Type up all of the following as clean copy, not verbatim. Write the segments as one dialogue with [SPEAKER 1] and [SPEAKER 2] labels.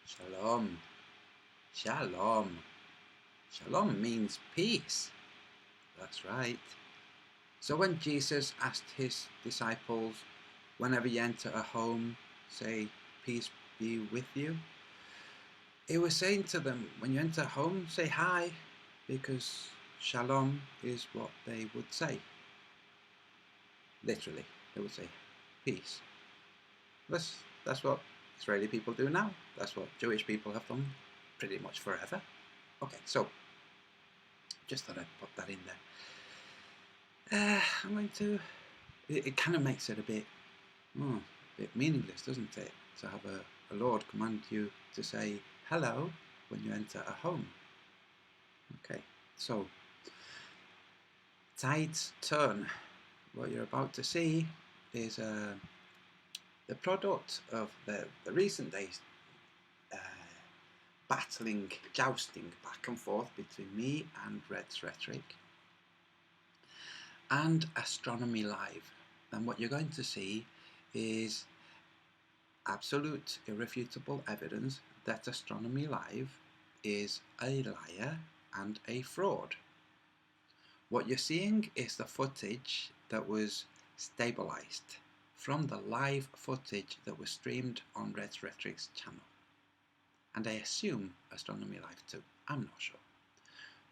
[SPEAKER 1] Shalom. Shalom. Shalom means peace. That's right. So when Jesus asked his disciples, whenever you enter a home, say, peace be with you, he was saying to them, when you enter a home, say hi, because shalom is what they would say. Literally, they would say peace. That's what Israeli people do now. That's what Jewish people have done pretty much forever. Okay, so just thought I'd put that in there. I'm going to. It kind of makes it a bit meaningless, doesn't it? To have a Lord command you to say hello when you enter a home. Okay, so tides turn. What you're about to see is the product of the recent days battling, jousting back and forth between me and Red's Rhetoric and Astronomy Live. And what you're going to see is absolute irrefutable evidence that Astronomy Live is a liar and a fraud. What you're seeing is the footage that was stabilized from the live footage that was streamed on Red's Rhetoric's channel. And I assume Astronomy Live too. I'm not sure.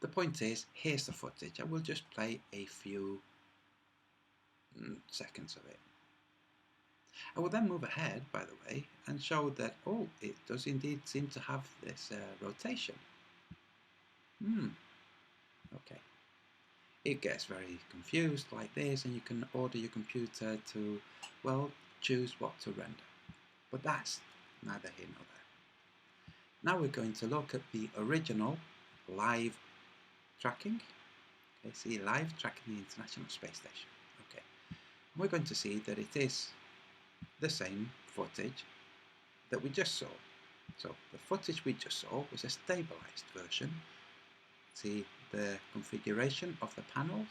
[SPEAKER 1] The point is, here's the footage. I will just play a few seconds of it. I will then move ahead, by the way, and show that, oh, it does indeed seem to have this rotation. Okay. It gets very confused like this, and you can order your computer to, well, choose what to render. But that's neither here nor there. Now we're going to look at the original live tracking. Okay, see, live tracking the International Space Station. Okay. And we're going to see that it is the same footage that we just saw. So the footage we just saw was a stabilized version. See the configuration of the panels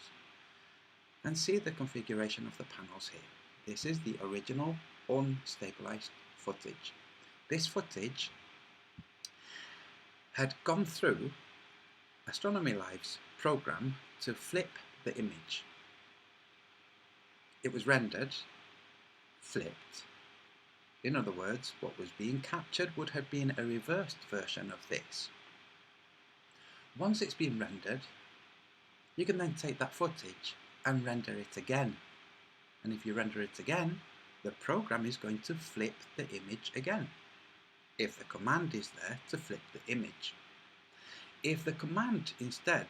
[SPEAKER 1] and see the configuration of the panels here. This is the original unstabilized footage. This footage had gone through Astronomy Live's program to flip the image. It was rendered, flipped. In other words, what was being captured would have been a reversed version of this. Once it's been rendered, you can then take that footage and render it again. And if you render it again, the program is going to flip the image again, if the command is there to flip the image. If the command instead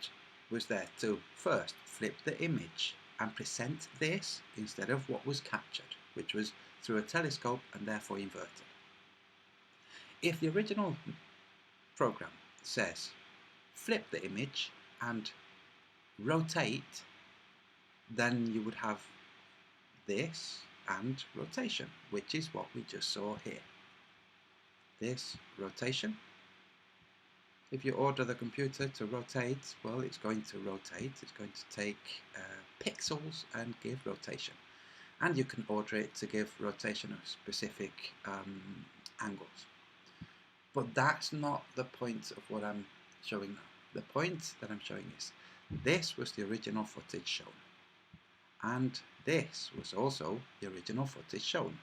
[SPEAKER 1] was there to first flip the image and present this instead of what was captured, which was through a telescope and therefore inverted. If the original program says flip the image and rotate, then you would have this and rotation, which is what we just saw here. This rotation. If you order the computer to rotate, well, it's going to rotate. It's going to take pixels and give rotation. And you can order it to give rotation of specific angles. But that's not the point of what I'm showing now. The point that I'm showing is this was the original footage shown. And this was also the original footage shown.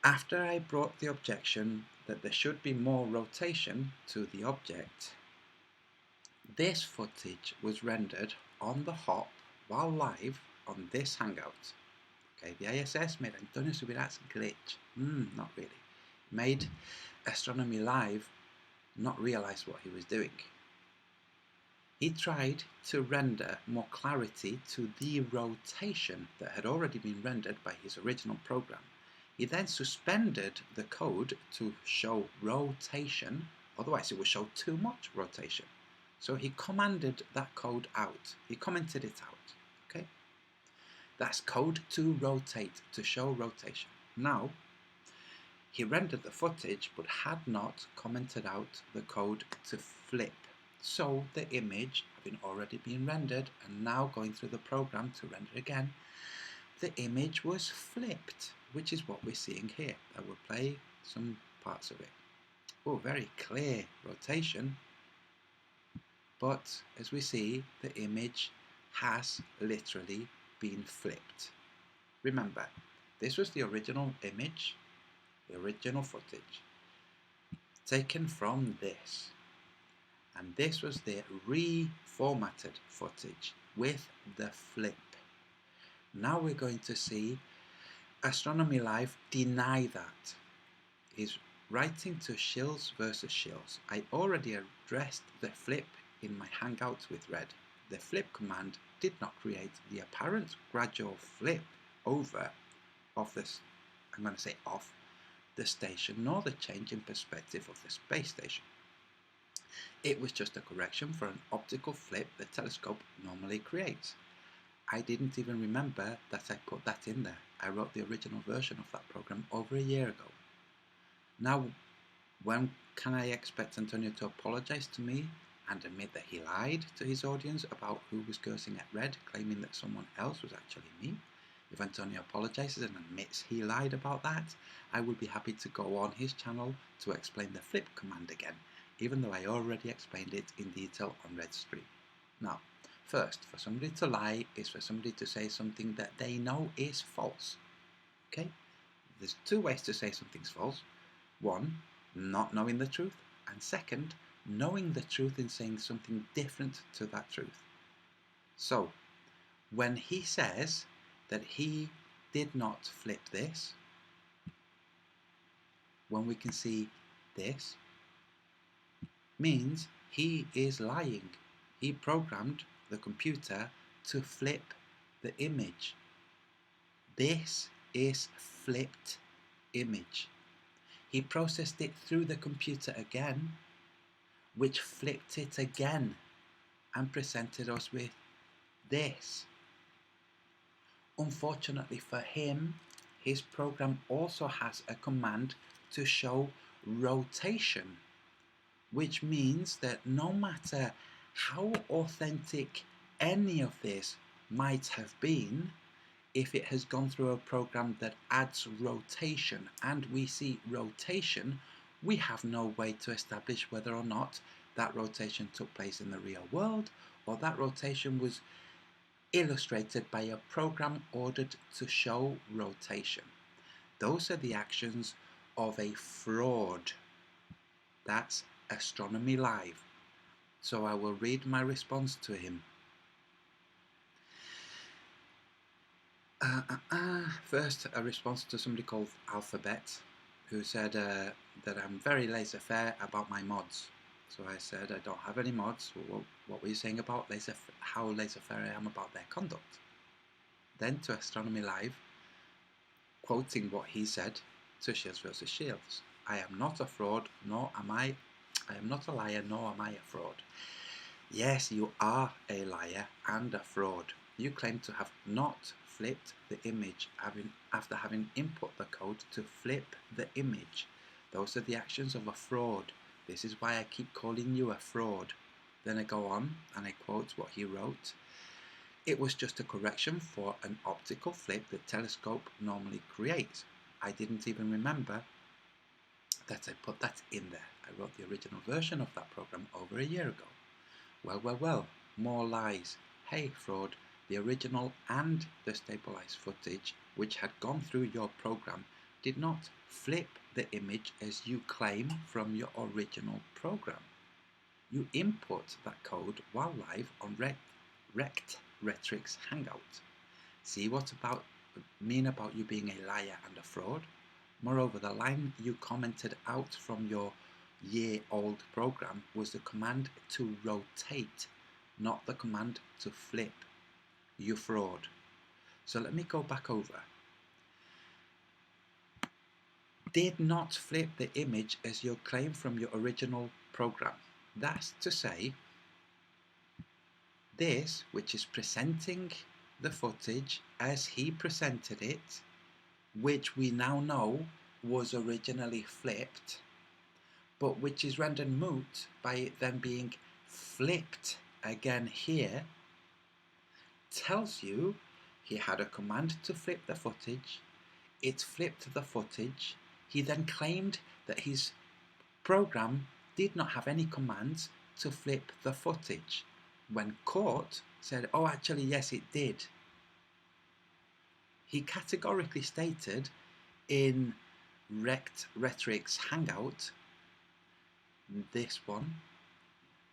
[SPEAKER 1] After I brought the objection that there should be more rotation to the object, this footage was rendered on the hop while live on this Hangout. Okay, the ISS made Antonio Subirats glitch. Not really. Made Astronomy Live not realize what he was doing. He tried to render more clarity to the rotation that had already been rendered by his original program. He then suspended the code to show rotation, otherwise it would show too much rotation. So he commanded that code out. He commented it out. Okay? That's code to rotate, to show rotation. Now, he rendered the footage but had not commented out the code to flip. So the image, having already been rendered and now going through the program to render again, the image was flipped, which is what we're seeing here. I will play some parts of it. Oh, very clear rotation. But as we see, the image has literally been flipped. Remember, this was the original image, the original footage, taken from this. And this was the reformatted footage with the flip. Now we're going to see Astronomy Live deny that. He's writing to Shills versus Shills. I already addressed the flip in my Hangouts with Red. The flip command did not create the apparent gradual flip over of this, I'm going to say off, the station, nor the change in perspective of the space station. It was just a correction for an optical flip the telescope normally creates. I didn't even remember that I put that in there. I wrote the original version of that program over a year ago. Now, when can I expect Antonio to apologize to me and admit that he lied to his audience about who was cursing at Red, claiming that someone else was actually me? If Antonio apologizes and admits he lied about that, I will be happy to go on his channel to explain the flip command again, even though I already explained it in detail on Red's stream. Now, first, for somebody to lie is for somebody to say something that they know is false. Okay? There's two ways to say something's false. One, not knowing the truth, and second, knowing the truth and saying something different to that truth. So, when he says that he did not flip this, when we can see this, means he is lying. He programmed the computer to flip the image. This is flipped image. He processed it through the computer again, which flipped it again and presented us with this. Unfortunately for him, his program also has a command to show rotation, which means that no matter how authentic any of this might have been, if it has gone through a program that adds rotation and we see rotation, we have no way to establish whether or not that rotation took place in the real world or that rotation was illustrated by a program ordered to show rotation. Those are the actions of a fraud. That's Astronomy Live. So I will read my response to him. First, a response to somebody called Alphabet, who said that I'm very laissez-faire about my mods. So I said I don't have any mods. What were you saying about how laissez-faire I am about their conduct? Then to Astronomy Live, quoting what he said to Shills versus Shills. I am not a fraud, nor am I am not a liar, nor am I a fraud. Yes, you are a liar and a fraud. You claim to have not flipped the image after having input the code to flip the image. Those are the actions of a fraud. This is why I keep calling you a fraud. Then I go on and I quote what he wrote. It was just a correction for an optical flip the telescope normally creates. I didn't even remember that I put that in there. I wrote the original version of that program over a year ago. Well, more lies. Hey, fraud, the original and the stabilized footage, which had gone through your program, did not flip the image as you claim from your original program. You import that code while live on Rectrix Hangout. See what about mean about you being a liar and a fraud? Moreover, the line you commented out from your year-old program was the command to rotate, not the command to flip. You fraud. So let me go back over. Did not flip the image as your claim from your original program. That's to say, this, which is presenting the footage as he presented it, which we now know was originally flipped, but which is rendered moot by it then being flipped again here, tells you he had a command to flip the footage, it flipped the footage, he then claimed that his program did not have any commands to flip the footage. When caught, said, oh, actually, yes, it did. He categorically stated in Rhetoric's Hangout, this one,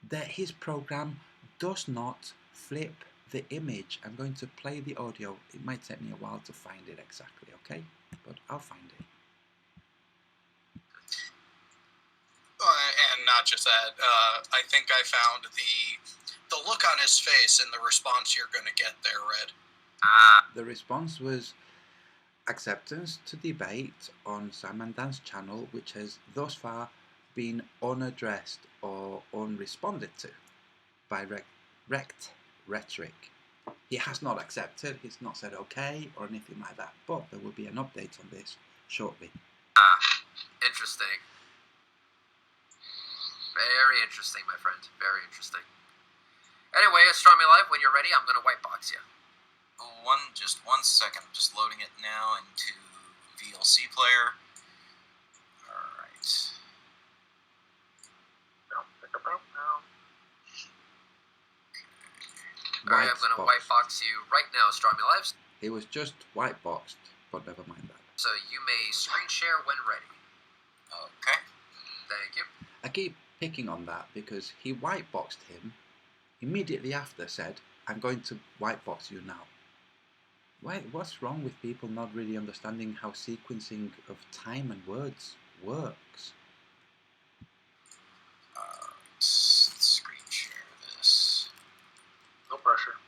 [SPEAKER 1] that his program does not flip the image. I'm going to play the audio. It might take me a while to find it exactly, okay? But I'll find it.
[SPEAKER 2] And not just that, I think I found the look on his face and the response you're going to get there, Red.
[SPEAKER 1] The response was acceptance to debate on Sam and Dan's channel, which has thus far been unaddressed or unresponded to by Rhetoric. He has not accepted, he's not said okay or anything like that, but there will be an update on this shortly.
[SPEAKER 3] Interesting. Very interesting, my friend. Very interesting. Anyway, Astronomy Live, when you're ready, I'm going to whitebox you.
[SPEAKER 2] Just one second. I'm just loading it now into VLC player. Alright.
[SPEAKER 3] Alright, I'm going to whitebox you right now, Astronomy Live.
[SPEAKER 1] It was just whiteboxed, but never mind that.
[SPEAKER 3] So you may screen share when ready.
[SPEAKER 2] Okay.
[SPEAKER 3] Thank you.
[SPEAKER 1] I keep picking on that because he whiteboxed him, immediately after said, I'm going to whitebox you now. What's wrong with people not really understanding how sequencing of time and words works?
[SPEAKER 2] Let's screen share this.
[SPEAKER 4] No pressure.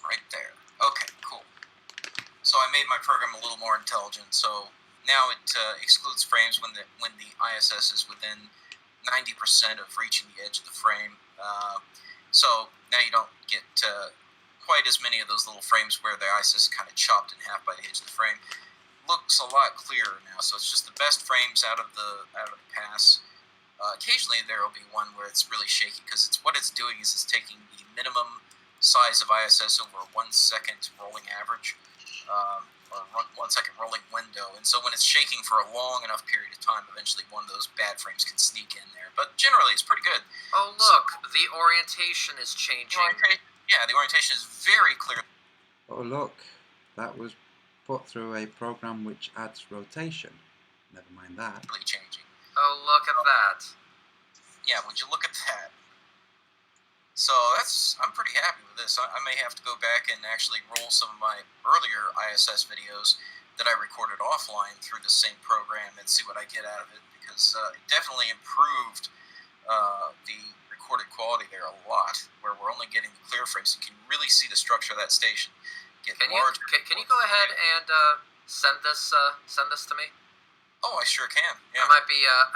[SPEAKER 2] Right there. Okay, cool. So I made my program a little more intelligent. So now it excludes frames when the ISS is within 90% of reaching the edge of the frame. So now you don't get quite as many of those little frames where the ISS is kind of chopped in half by the edge of the frame. Looks a lot clearer now. So it's just the best frames out of the pass. Occasionally there will be one where it's really shaky because what it's doing is it's taking the minimum size of ISS over a 1 second rolling average, or 1 second rolling window. And so when it's shaking for a long enough period of time, eventually one of those bad frames can sneak in there. But generally it's pretty good.
[SPEAKER 3] Oh look, the orientation is changing.
[SPEAKER 2] Yeah, the orientation is very clear.
[SPEAKER 1] Oh look, that was put through a program which adds rotation. Never mind that.
[SPEAKER 2] Really changing.
[SPEAKER 3] Oh, look at that.
[SPEAKER 2] Yeah, would you look at that? So I'm pretty happy with this. I may have to go back and actually roll some of my earlier ISS videos that I recorded offline through the same program and see what I get out of it, because it definitely improved the recorded quality there a lot, where we're only getting the clear frames. You can really see the structure of that station.
[SPEAKER 3] Can you go ahead and send this to me?
[SPEAKER 2] Oh, I sure can. Yeah.
[SPEAKER 3] I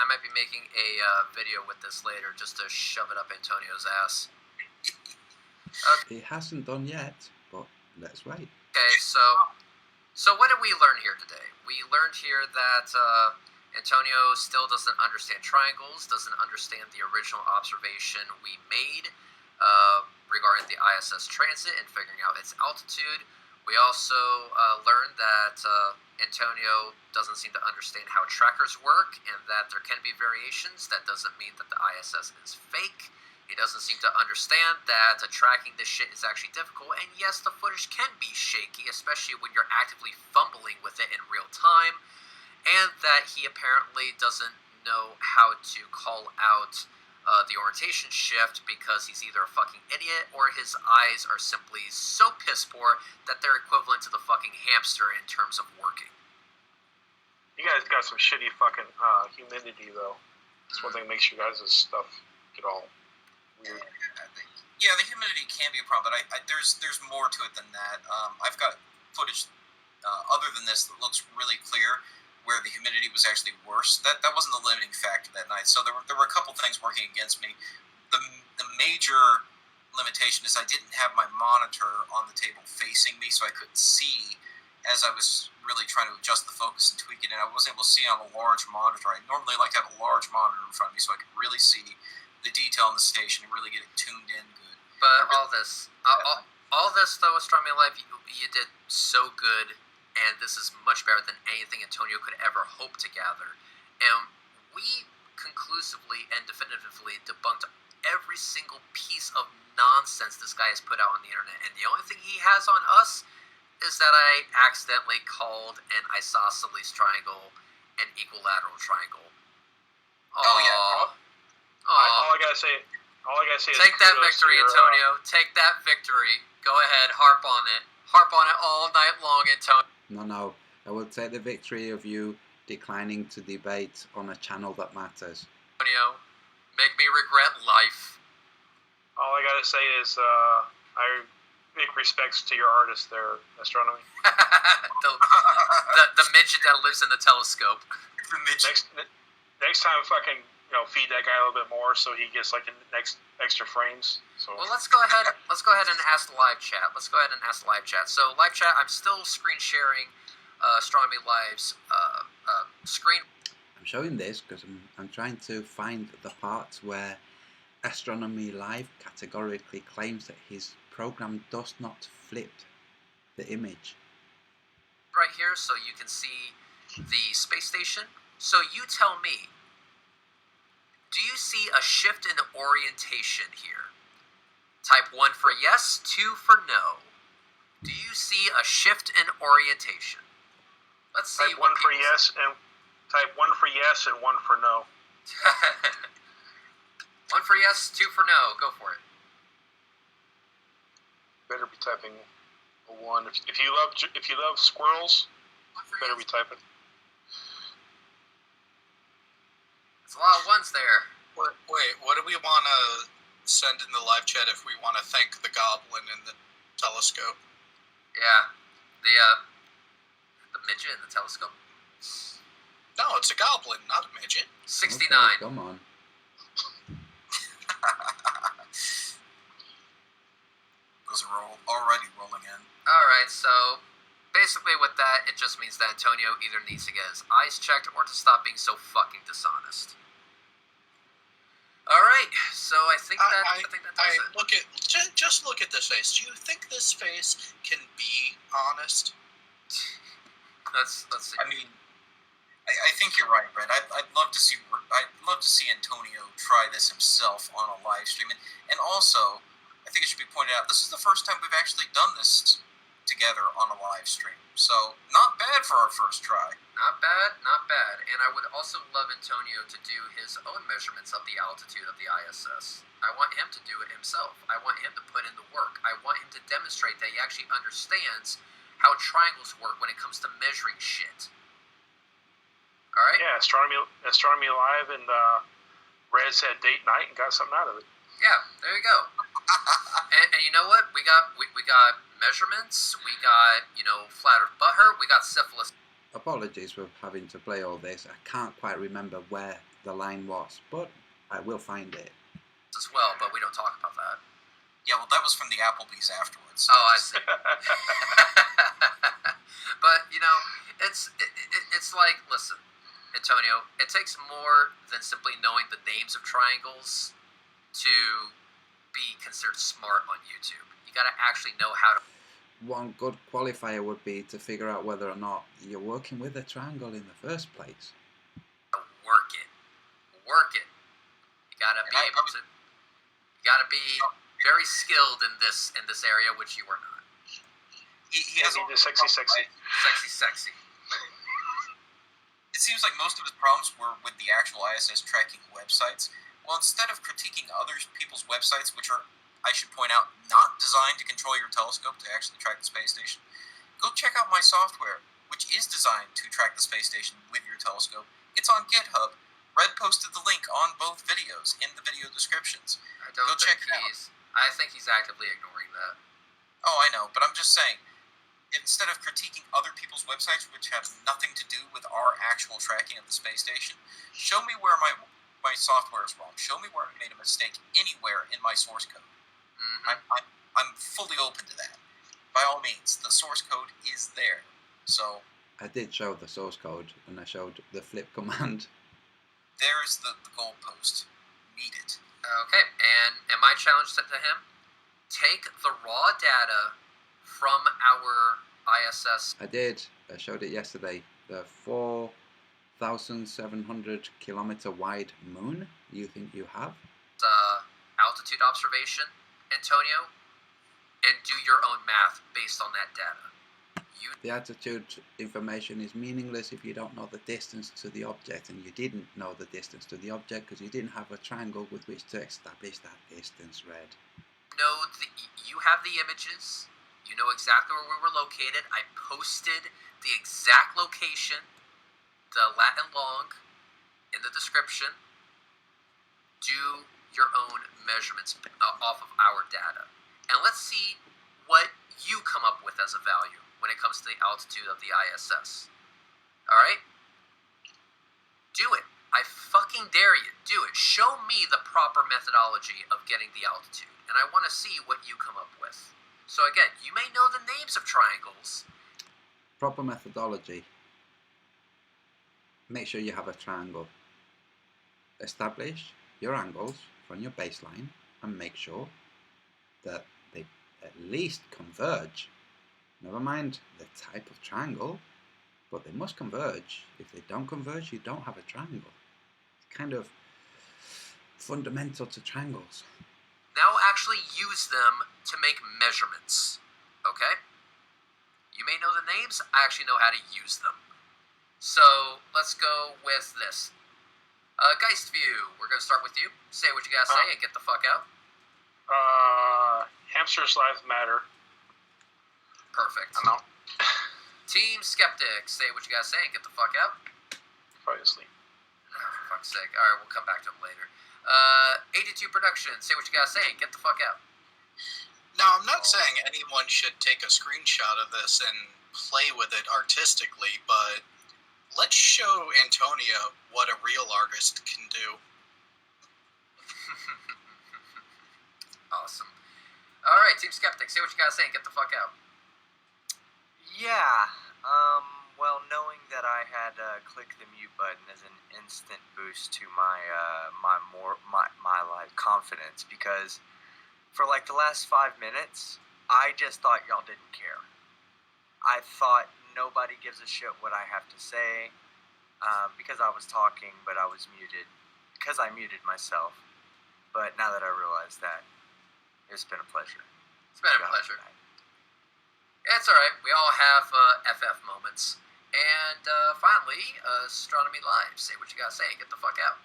[SPEAKER 3] might be making a video with this later, just to shove it up Antonio's ass.
[SPEAKER 1] It hasn't done yet, but let's wait.
[SPEAKER 3] Okay, so what did we learn here today? We learned here that Antonio still doesn't understand triangles, doesn't understand the original observation we made regarding the ISS transit and figuring out its altitude. We also learned that Antonio doesn't seem to understand how trackers work, and that there can be variations. That doesn't mean that the ISS is fake. He doesn't seem to understand that tracking this shit is actually difficult, and yes, the footage can be shaky, especially when you're actively fumbling with it in real time, and that he apparently doesn't know how to call out the orientation shift because he's either a fucking idiot or his eyes are simply so piss poor that they're equivalent to the fucking hamster in terms of working.
[SPEAKER 4] You guys got some shitty fucking humidity, though. That's one thing that makes you guys' stuff get all weird.
[SPEAKER 2] Yeah, the humidity can be a problem, but there's more to it than that. I've got footage other than this that looks really clear, where the humidity was actually worse. That wasn't the limiting factor that night. So there were a couple things working against me. The major limitation is I didn't have my monitor on the table facing me, so I couldn't see as I was really trying to adjust the focus and tweak it, and I wasn't able to see on a large monitor. I normally like to have a large monitor in front of me so I could really see the detail in the station and really get it tuned in good.
[SPEAKER 3] But all this though, Astronomy Live, you did so good, and this is much better than anything Antonio could ever hope to gather. And we conclusively and definitively debunked every single piece of nonsense this guy has put out on the internet. And the only thing he has on us is that I accidentally called an isosceles triangle an equilateral triangle.
[SPEAKER 2] Oh, yeah.
[SPEAKER 4] All I gotta say is
[SPEAKER 3] take that
[SPEAKER 4] kudos to
[SPEAKER 3] victory,
[SPEAKER 4] your,
[SPEAKER 3] Antonio. Take that victory. Go ahead, harp on it. Harp on it all night long, Antonio.
[SPEAKER 1] No, I will take the victory of you declining to debate on a channel that matters.
[SPEAKER 3] Make me regret life.
[SPEAKER 4] all I gotta say is I big respects to your artist there, Astronomy.
[SPEAKER 3] the midget that lives in the telescope.
[SPEAKER 2] The midget.
[SPEAKER 4] Next time, fucking feed that guy a little bit more so he gets like the next extra frames. So
[SPEAKER 3] Well, let's go ahead and ask the live chat. So live chat, I'm still screen sharing Astronomy Live's screen.
[SPEAKER 1] I'm showing this because I'm trying to find the parts where Astronomy Live categorically claims that his program does not flip the image.
[SPEAKER 3] Right here, so you can see the space station. So you tell me, do you see a shift in orientation here? Type 1 for yes, 2 for no. Do you see a shift in orientation? Let's see.
[SPEAKER 4] type 1 for yes and type 1 for yes and 1 for no.
[SPEAKER 3] 1 for yes, 2 for no. Go for it.
[SPEAKER 4] Better be typing a 1. If you love squirrels, better be typing.
[SPEAKER 3] There's a lot of ones there.
[SPEAKER 5] Wait, what do we want to send in the live chat if we want to thank the goblin in the telescope?
[SPEAKER 3] Yeah, the midget in the telescope.
[SPEAKER 5] No, it's a goblin, not a midget.
[SPEAKER 3] 69.
[SPEAKER 1] Okay, come on.
[SPEAKER 2] Those are already rolling in.
[SPEAKER 3] All right, so basically with that, it just means that Antonio either needs to get his eyes checked or to stop being so fucking dishonest. All right, so I think that does it.
[SPEAKER 5] Look at just look at this face. Do you think this face can be honest?
[SPEAKER 3] Let's see.
[SPEAKER 2] I mean, I think you're right, Brett. I'd love to see Antonio try this himself on a live stream, and also, I think it should be pointed out, this is the first time we've actually done this together on a live stream. So, not bad for our first try.
[SPEAKER 3] Not bad, not bad. And I would also love Antonio to do his own measurements of the altitude of the ISS. I want him to do it himself. I want him to put in the work. I want him to demonstrate that he actually understands how triangles work when it comes to measuring shit. All right?
[SPEAKER 4] Yeah, Astronomy Live, and Red said date night and got something out of it.
[SPEAKER 3] Yeah, there you go. and you know what? We got measurements. We got flattered butthurt. We got syphilis.
[SPEAKER 1] Apologies for having to play all this. I can't quite remember where the line was, but I will find it.
[SPEAKER 3] As well, but we don't talk about that.
[SPEAKER 2] Yeah, well, that was from the Applebee's afterwards.
[SPEAKER 3] Oh, I see. But it's like, listen, Antonio, it takes more than simply knowing the names of triangles to be considered smart on YouTube. You got to actually know how to.
[SPEAKER 1] One good qualifier would be to figure out whether or not you're working with a triangle in the first place.
[SPEAKER 3] Work it. You gotta be able to. You gotta be very skilled in this area, which you are not.
[SPEAKER 2] He has
[SPEAKER 4] the sexy.
[SPEAKER 3] Sexy.
[SPEAKER 2] It seems like most of his problems were with the actual ISS tracking websites. Well, instead of critiquing other people's websites, which are, I should point out, not designed to control your telescope to actually track the space station, go check out my software, which is designed to track the space station with your telescope. It's on GitHub. Red posted the link on both videos in the video descriptions.
[SPEAKER 3] I think he's actively ignoring that.
[SPEAKER 2] Oh, I know, but I'm just saying, instead of critiquing other people's websites, which have nothing to do with our actual tracking of the space station, show me where my software is wrong. Show me where I made a mistake anywhere in my source code.
[SPEAKER 3] Mm-hmm.
[SPEAKER 2] I'm fully open to that. By all means, the source code is there. So
[SPEAKER 1] I did show the source code, and I showed the flip command.
[SPEAKER 2] there's the goalpost. Meet it.
[SPEAKER 3] Okay, and my challenge to him: take the raw data from our ISS.
[SPEAKER 1] I did. I showed it yesterday. The 4 1,700 kilometer wide moon you think you have?
[SPEAKER 3] Altitude observation, Antonio, and do your own math based on that data.
[SPEAKER 1] The altitude information is meaningless if you don't know the distance to the object, and you didn't know the distance to the object because you didn't have a triangle with which to establish that distance, Red.
[SPEAKER 3] You have the images. You know exactly where we were located. I posted the exact location, the Latin long, in the description. Do your own measurements off of our data. And let's see what you come up with as a value when it comes to the altitude of the ISS. Alright? Do it. I fucking dare you. Do it. Show me the proper methodology of getting the altitude. And I want to see what you come up with. So again, you may know the names of triangles.
[SPEAKER 1] Proper methodology. Make sure you have a triangle. Establish your angles from your baseline and make sure that they at least converge. Never mind the type of triangle, but they must converge. If they don't converge, you don't have a triangle. It's kind of fundamental to triangles.
[SPEAKER 3] Now actually use them to make measurements. Okay? You may know the names, I actually know how to use them. So let's go with this. Geistview, we're going to start with you. Say what you got to say and get the fuck out.
[SPEAKER 4] Hamsters' lives matter.
[SPEAKER 3] Perfect.
[SPEAKER 4] I'm out.
[SPEAKER 3] Team Skeptic, say what you got to say and get the fuck out.
[SPEAKER 4] Obviously.
[SPEAKER 3] Oh, for fuck's sake. Alright, we'll come back to him later. 82 Productions, say what you got to say and get the fuck out.
[SPEAKER 5] Now, I'm not saying anyone should take a screenshot of this and play with it artistically, but let's show Antonia what a real artist can do.
[SPEAKER 3] Awesome. Alright, Team Skeptic, say what you got to say and get the fuck out.
[SPEAKER 6] Yeah, well, knowing that I had clicked the mute button as an instant boost to my like confidence, because for like the last 5 minutes, I just thought y'all didn't care. I thought nobody gives a shit what I have to say, because I was talking, but I was muted, because I muted myself. But now that I realize that, it's been a pleasure.
[SPEAKER 3] It's been a pleasure. It's alright, we all have FF moments. And finally, Astronomy Live, say what you gotta say and get the fuck out.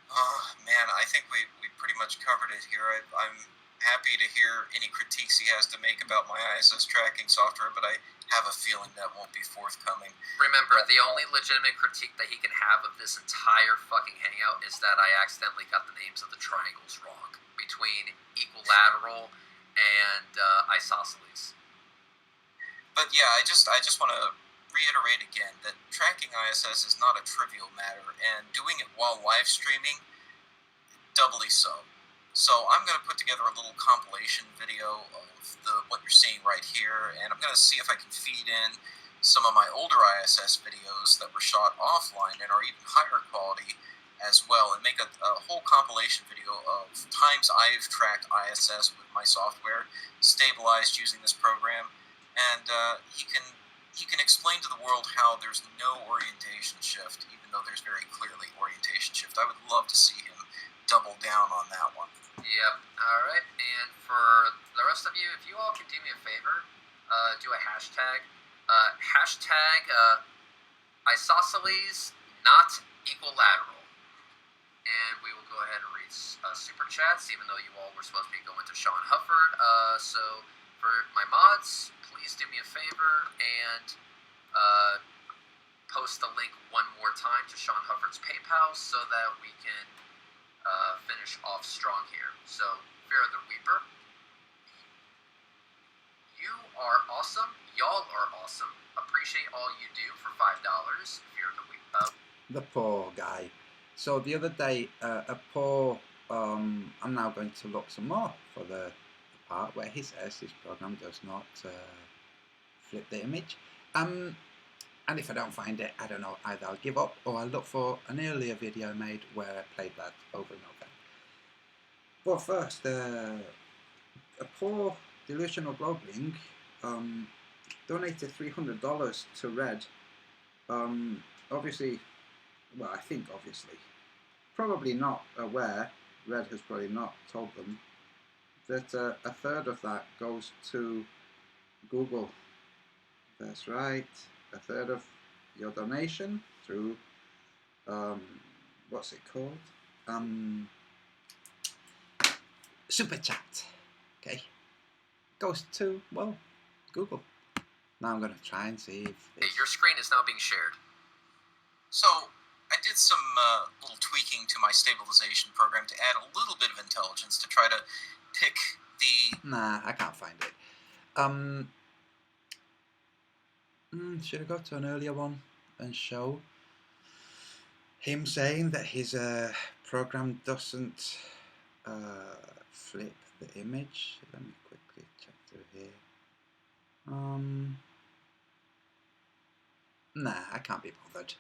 [SPEAKER 2] Oh, man, I think we pretty much covered it here. I'm happy to hear any critiques he has to make about my ISS tracking software, but I have a feeling that won't be forthcoming.
[SPEAKER 3] Remember, the only legitimate critique that he can have of this entire fucking hangout is that I accidentally got the names of the triangles wrong between equilateral and isosceles.
[SPEAKER 2] But yeah, I just want to reiterate again that tracking ISS is not a trivial matter, and doing it while live streaming, doubly so. So I'm going to put together a little compilation video of what you're seeing right here, and I'm going to see if I can feed in some of my older ISS videos that were shot offline and are even higher quality as well, and make a whole compilation video of times I've tracked ISS with my software, stabilized using this program, and he can explain to the world how there's no orientation shift, even though there's very clearly orientation shift. I would love to see him double down on that one.
[SPEAKER 3] Yep. Alright, and for the rest of you, if you all can do me a favor, do a hashtag. Hashtag isosceles not equilateral. And we will go ahead and read super chats, even though you all were supposed to be going to Sean Hufford. So for my mods, please do me a favor and post the link one more time to Sean Hufford's PayPal so that we can finish off strong here. So, Fear of the Reaper, you are awesome. Y'all are awesome. Appreciate all you do for $5. Fear of the Reaper.
[SPEAKER 1] The poor guy. So the other day, I'm now going to look some more for the part where he says this program does not flip the image. And if I don't find it, I don't know, either I'll give up or I'll look for an earlier video I made where I played that over and over. But first, a poor delusional globling donated $300 to Red obviously, well, I think obviously, probably not aware, Red has probably not told them, that a third of that goes to Google. That's right, a third of your donation through, what's it called? Super Chat, okay, goes to, well, Google. Now I'm going to try and see if
[SPEAKER 3] Hey,
[SPEAKER 1] this...
[SPEAKER 3] your screen is now being shared.
[SPEAKER 2] So I did some little tweaking to my stabilization program to add a little bit of intelligence to try to pick the...
[SPEAKER 1] Nah, I can't find it. Should I go to an earlier one and show him saying that his program doesn't flip the image? Let me quickly check through here. Nah, I can't be bothered.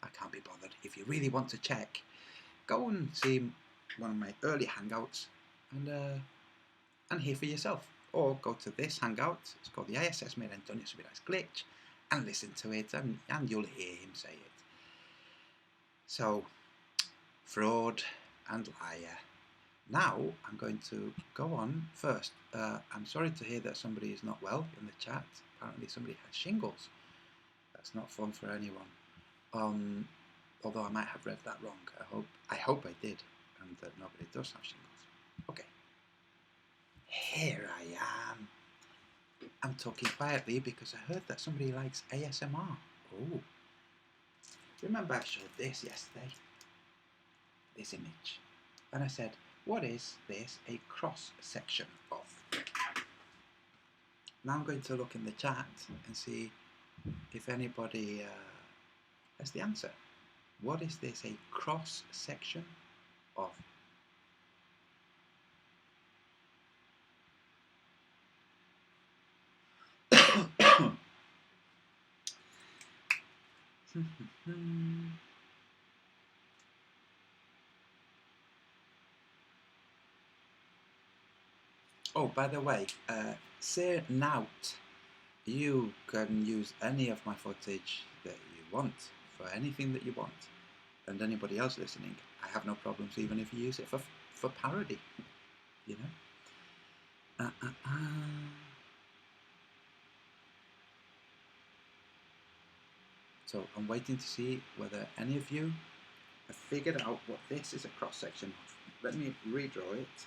[SPEAKER 1] I can't be bothered. If you really want to check, go and see one of my early hangouts and hear for yourself. Or go to this hangout, it's called the ISS made Antonio Subiras glitch, and listen to it, and you'll hear him say it. So, fraud and liar. Now, I'm going to go on first. I'm sorry to hear that somebody is not well in the chat. Apparently somebody had shingles. That's not fun for anyone. Although I might have read that wrong. I hope I did, and that nobody does have shingles. Okay. Here I am. I'm talking quietly because I heard that somebody likes ASMR. Oh. Remember I showed this yesterday? This image. And I said, what is this a cross section of? Now I'm going to look in the chat and see if anybody has the answer. What is this a cross section of? Oh, by the way, say Nout, you can use any of my footage that you want for anything that you want, and anybody else listening, I have no problems even if you use it for parody, you know. So I'm waiting to see whether any of you have figured out what this is a cross section of. Let me redraw it.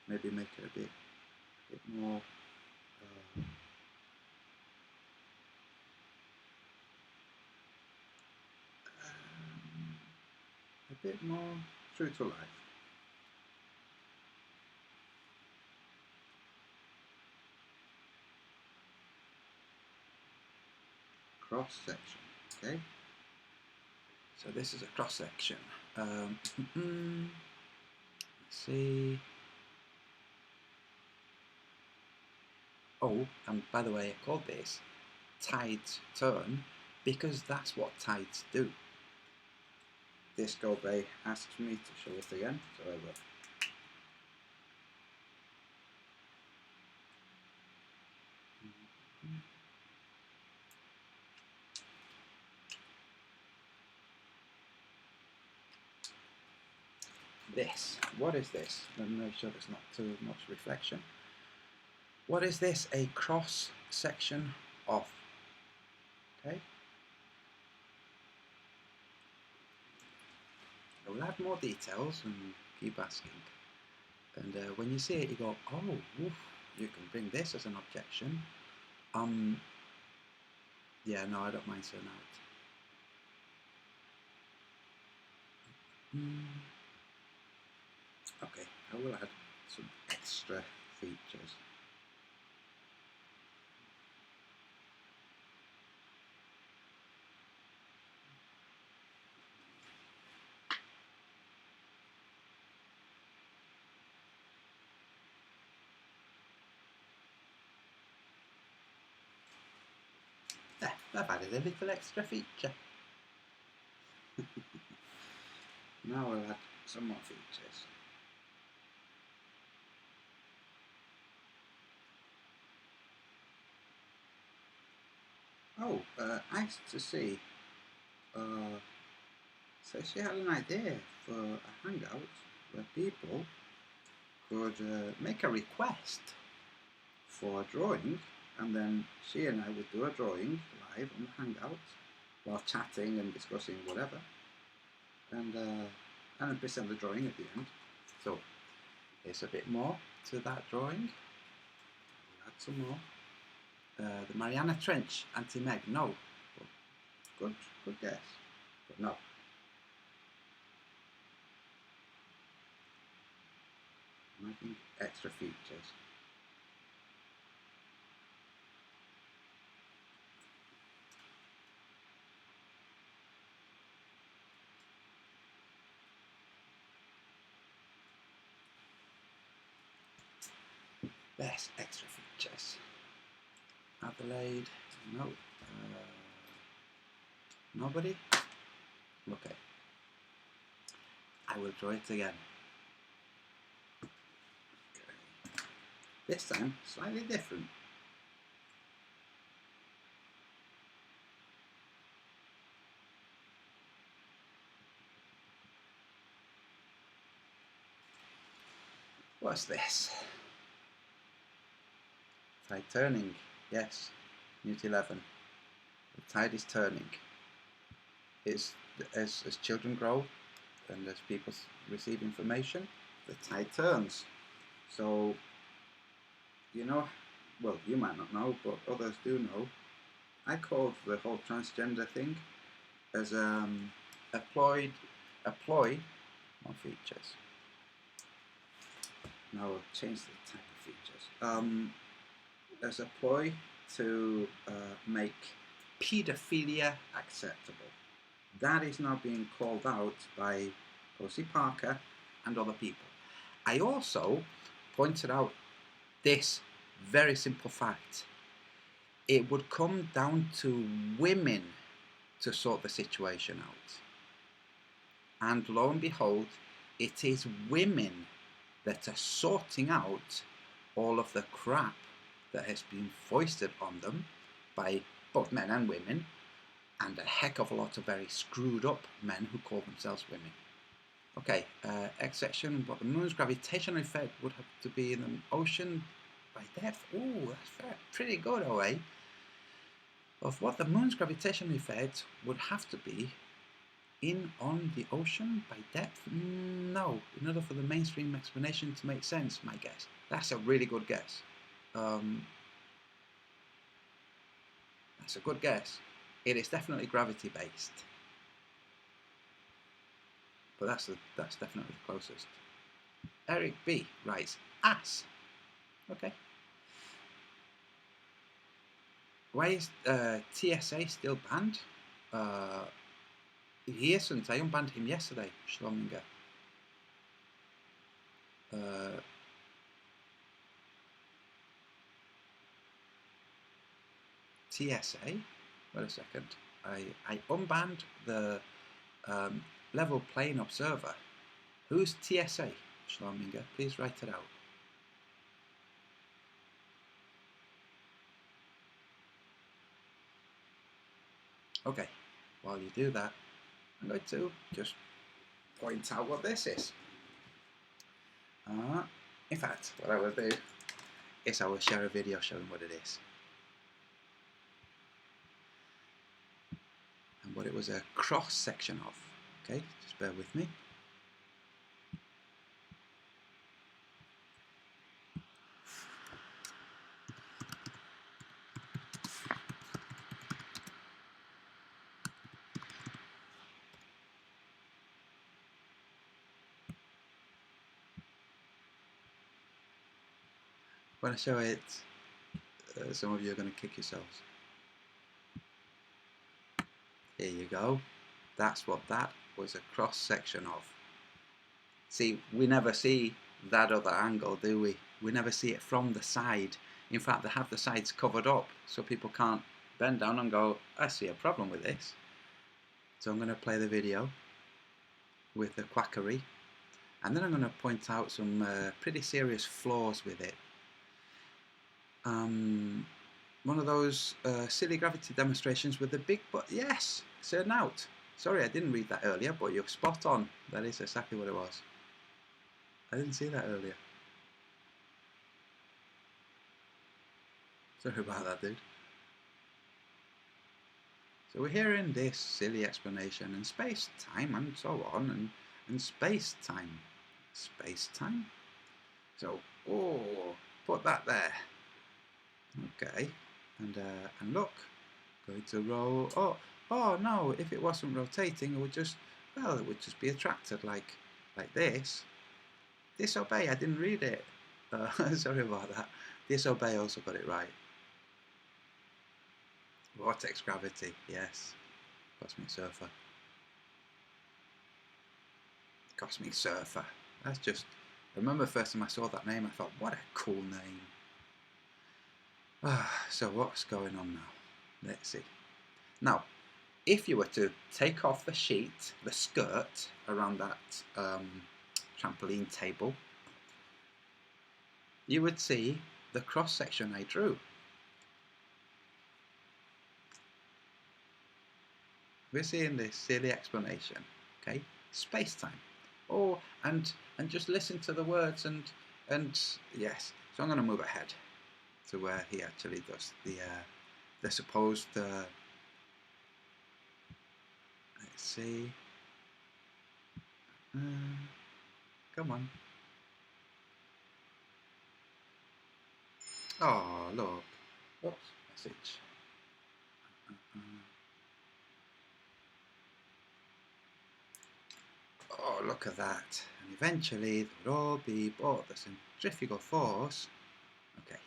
[SPEAKER 1] Maybe make it a bit more. A bit more true to life. Cross section, okay? So this is a cross section. Let's see. Oh, and by the way, I called this tides turn because that's what tides do. Disco Bay asks me to show it again, so I will. This. What is this? Let me make sure there's not too much reflection. What is this? A cross section of. Okay. I will add more details and keep asking. And when you see it, you go, oh, woof, you can bring this as an objection. Yeah, no, I don't mind saying that. Okay, I will add some extra features. There, I've added a little extra feature. Now I'll add some more features. Oh, nice to see. So she had an idea for a hangout where people could make a request for a drawing, and then she and I would do a drawing live on the hangout while chatting and discussing whatever, and then present the drawing at the end. So there's a bit more to that drawing. We'll add some more. The Mariana Trench anti-Meg, no. Good guess, but no. Making extra features. Best extra features. Adelaide, no. Nobody? Okay. I will draw it again. Okay. This time, slightly different. What's this? Tide turning, yes. Newt 11. The tide is turning. It's, as children grow and as people receive information, the tide turns. So, you know, well, you might not know, but others do know, I called the whole transgender thing as a ploy, more features. Now I'll change the type of features. As a ploy to make paedophilia acceptable. That is now being called out by O.C. Parker and other people. I also pointed out this very simple fact. It would come down to women to sort the situation out. And lo and behold, it is women that are sorting out all of the crap that has been foisted on them by both men and women, and a heck of a lot of very screwed up men who call themselves women. Okay, X section, what the moon's gravitational effect would have to be in the ocean by depth. Ooh, that's pretty good, OA. Of what the moon's gravitational effect would have to be on the ocean by depth? No, in order for the mainstream explanation to make sense, my guess. That's a really good guess. That's a good guess. It is definitely gravity based, but that's definitely the closest. Eric B writes ass. Okay. Why is TSA still banned? He isn't. I unbanned him yesterday, Schlominger. TSA? Wait a second. I unbanned the level plane observer. Who's TSA, Schlominger? Please write it out. Okay, while you do that, I'm going to just point out what this is. In fact, what I will do is I will share a video showing what it is. And what it was a cross section of. Okay, just bear with me. When I show it, some of you are going to kick yourselves. Here you go. That's what that was a cross section of. See, we never see that other angle, do we? We never see it from the side. In fact, they have the sides covered up so people can't bend down and go, I see a problem with this. So I'm going to play the video with the quackery, and then I'm going to point out some pretty serious flaws with it. One of those silly gravity demonstrations with the big butt. Yes, certain out. Sorry, I didn't read that earlier, but you're spot on. That is exactly what it was. I didn't see that earlier. Sorry about that, dude. So we're hearing this silly explanation, and space-time, and so on, and space-time. Space-time? So, oh, put that there. Okay, and look, going to roll. Oh no! If it wasn't rotating, it would just be attracted like this. Disobey. I didn't read it. Sorry about that. Disobey also got it right. Vortex gravity. Yes. Cosmic Surfer. Cosmic Surfer. That's just. I remember the first time I saw that name, I thought, what a cool name. So what's going on now? Let's see. Now, if you were to take off the sheet, the skirt around that trampoline table, you would see the cross section I drew. We're seeing this silly explanation, okay? Space-time. Oh, and just listen to the words and yes. So I'm going to move ahead to where he actually does the supposed. Let's see. Come on. Oh, look. Oops, message. Oh, look at that. And eventually they would all be bought. The centrifugal force. Okay.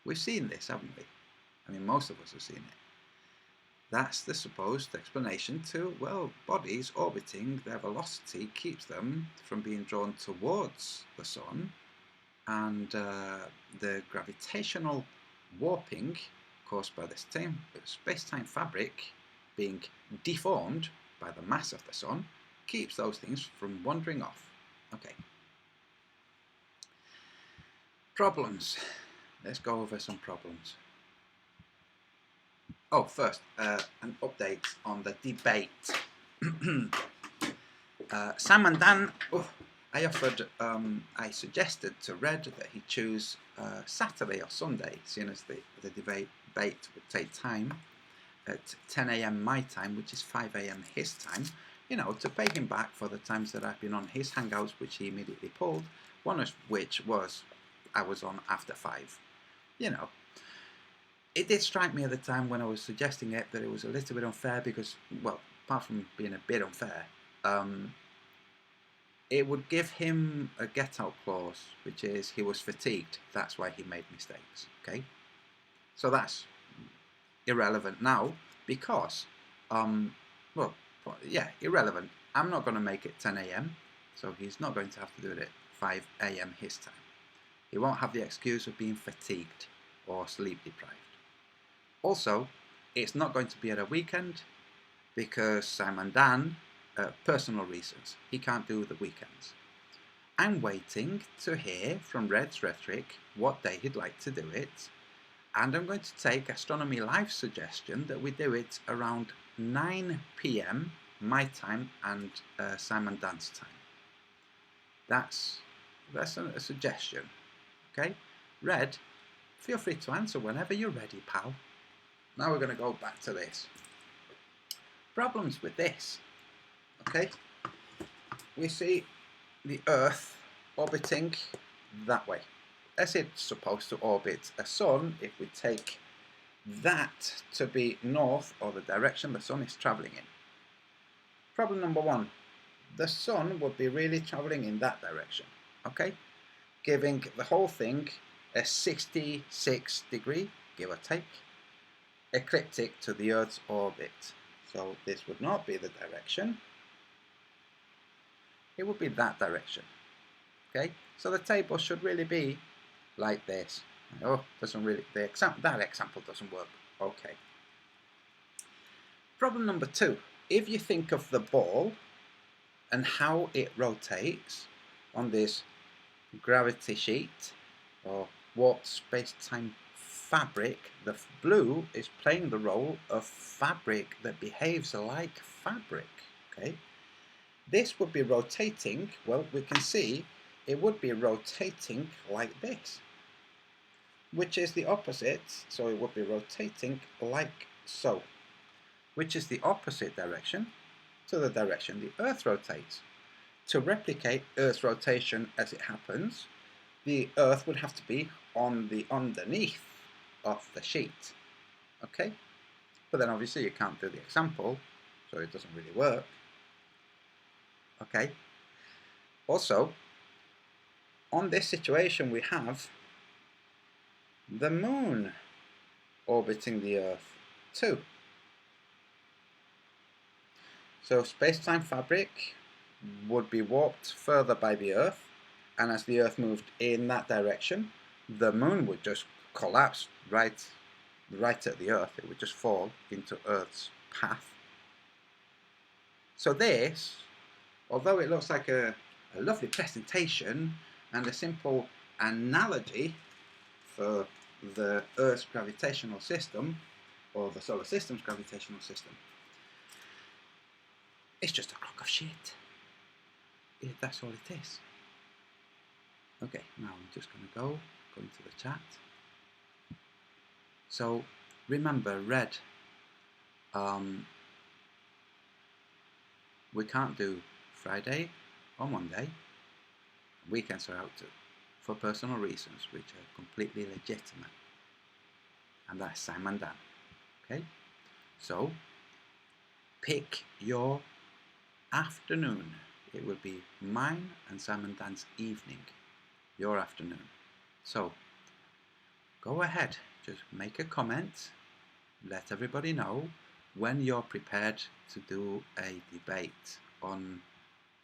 [SPEAKER 1] We've seen this, haven't we? I mean, most of us have seen it. That's the supposed explanation to, well, bodies orbiting, their velocity keeps them from being drawn towards the sun, and the gravitational warping caused by the space-time fabric being deformed by the mass of the sun keeps those things from wandering off. Okay. Problems. Let's go over some problems. Oh, first, an update on the debate. Sam and Dan, I suggested to Red that he choose Saturday or Sunday, seeing as the debate would take time at 10 AM my time, which is 5 AM his time, you know, to pay him back for the times that I've been on his Hangouts, which he immediately pulled, one of which was I was on after 5. You know, it did strike me at the time when I was suggesting it that it was a little bit unfair because, well, apart from being a bit unfair, it would give him a get-out clause, which is he was fatigued. That's why he made mistakes, okay? So that's irrelevant now because, well, yeah, irrelevant. I'm not going to make it 10 AM, so he's not going to have to do it at 5 AM his time. He won't have the excuse of being fatigued or sleep deprived. Also, it's not going to be at a weekend because Sam and Dan, personal reasons, he can't do the weekends. I'm waiting to hear from Red's Rhetoric what day he'd like to do it, and I'm going to take Astronomy Live's suggestion that we do it around 9 PM my time and Sam and Dan's time. That's a suggestion, okay? Red, feel free to answer whenever you're ready, pal. Now we're going to go back to this. Problems with this, okay? We see the Earth orbiting that way. As it's supposed to orbit a sun, if we take that to be north, or the direction the sun is travelling in. Problem number 1. The sun would be really travelling in that direction, okay? Giving the whole thing a 66 degree, give or take, ecliptic to the Earth's orbit. So this would not be the direction. It would be that direction. Okay? So the table should really be like this. Oh, doesn't really, that example doesn't work. Okay. Problem number 2. If you think of the ball and how it rotates on this gravity sheet or warp space-time fabric. The blue is playing the role of fabric that behaves like fabric. Okay, this would be rotating. Well, we can see it would be rotating like this, which is the opposite. So it would be rotating like so, which is the opposite direction to the direction the Earth rotates. To replicate Earth's rotation as it happens, the Earth would have to be on the underneath of the sheet. Okay? But then obviously you can't do the example, so it doesn't really work. Okay? Also, on this situation we have the Moon orbiting the Earth too. So space-time fabric would be warped further by the Earth, and as the Earth moved in that direction, the Moon would just collapse right at the Earth. It would just fall into Earth's path. So this, although it looks like a lovely presentation and a simple analogy for the Earth's gravitational system, or the solar system's gravitational system, it's just a crock of shit. Yeah, that's all it is. Okay, now I'm just going to go into the chat. So remember, red, we can't do Friday or Monday. Weekends are out too, for personal reasons which are completely legitimate. And that's Simon Dan. Okay, so pick your afternoon. It will be mine and Simon Dan's evening, your afternoon. So go ahead, just make a comment, let everybody know when you're prepared to do a debate on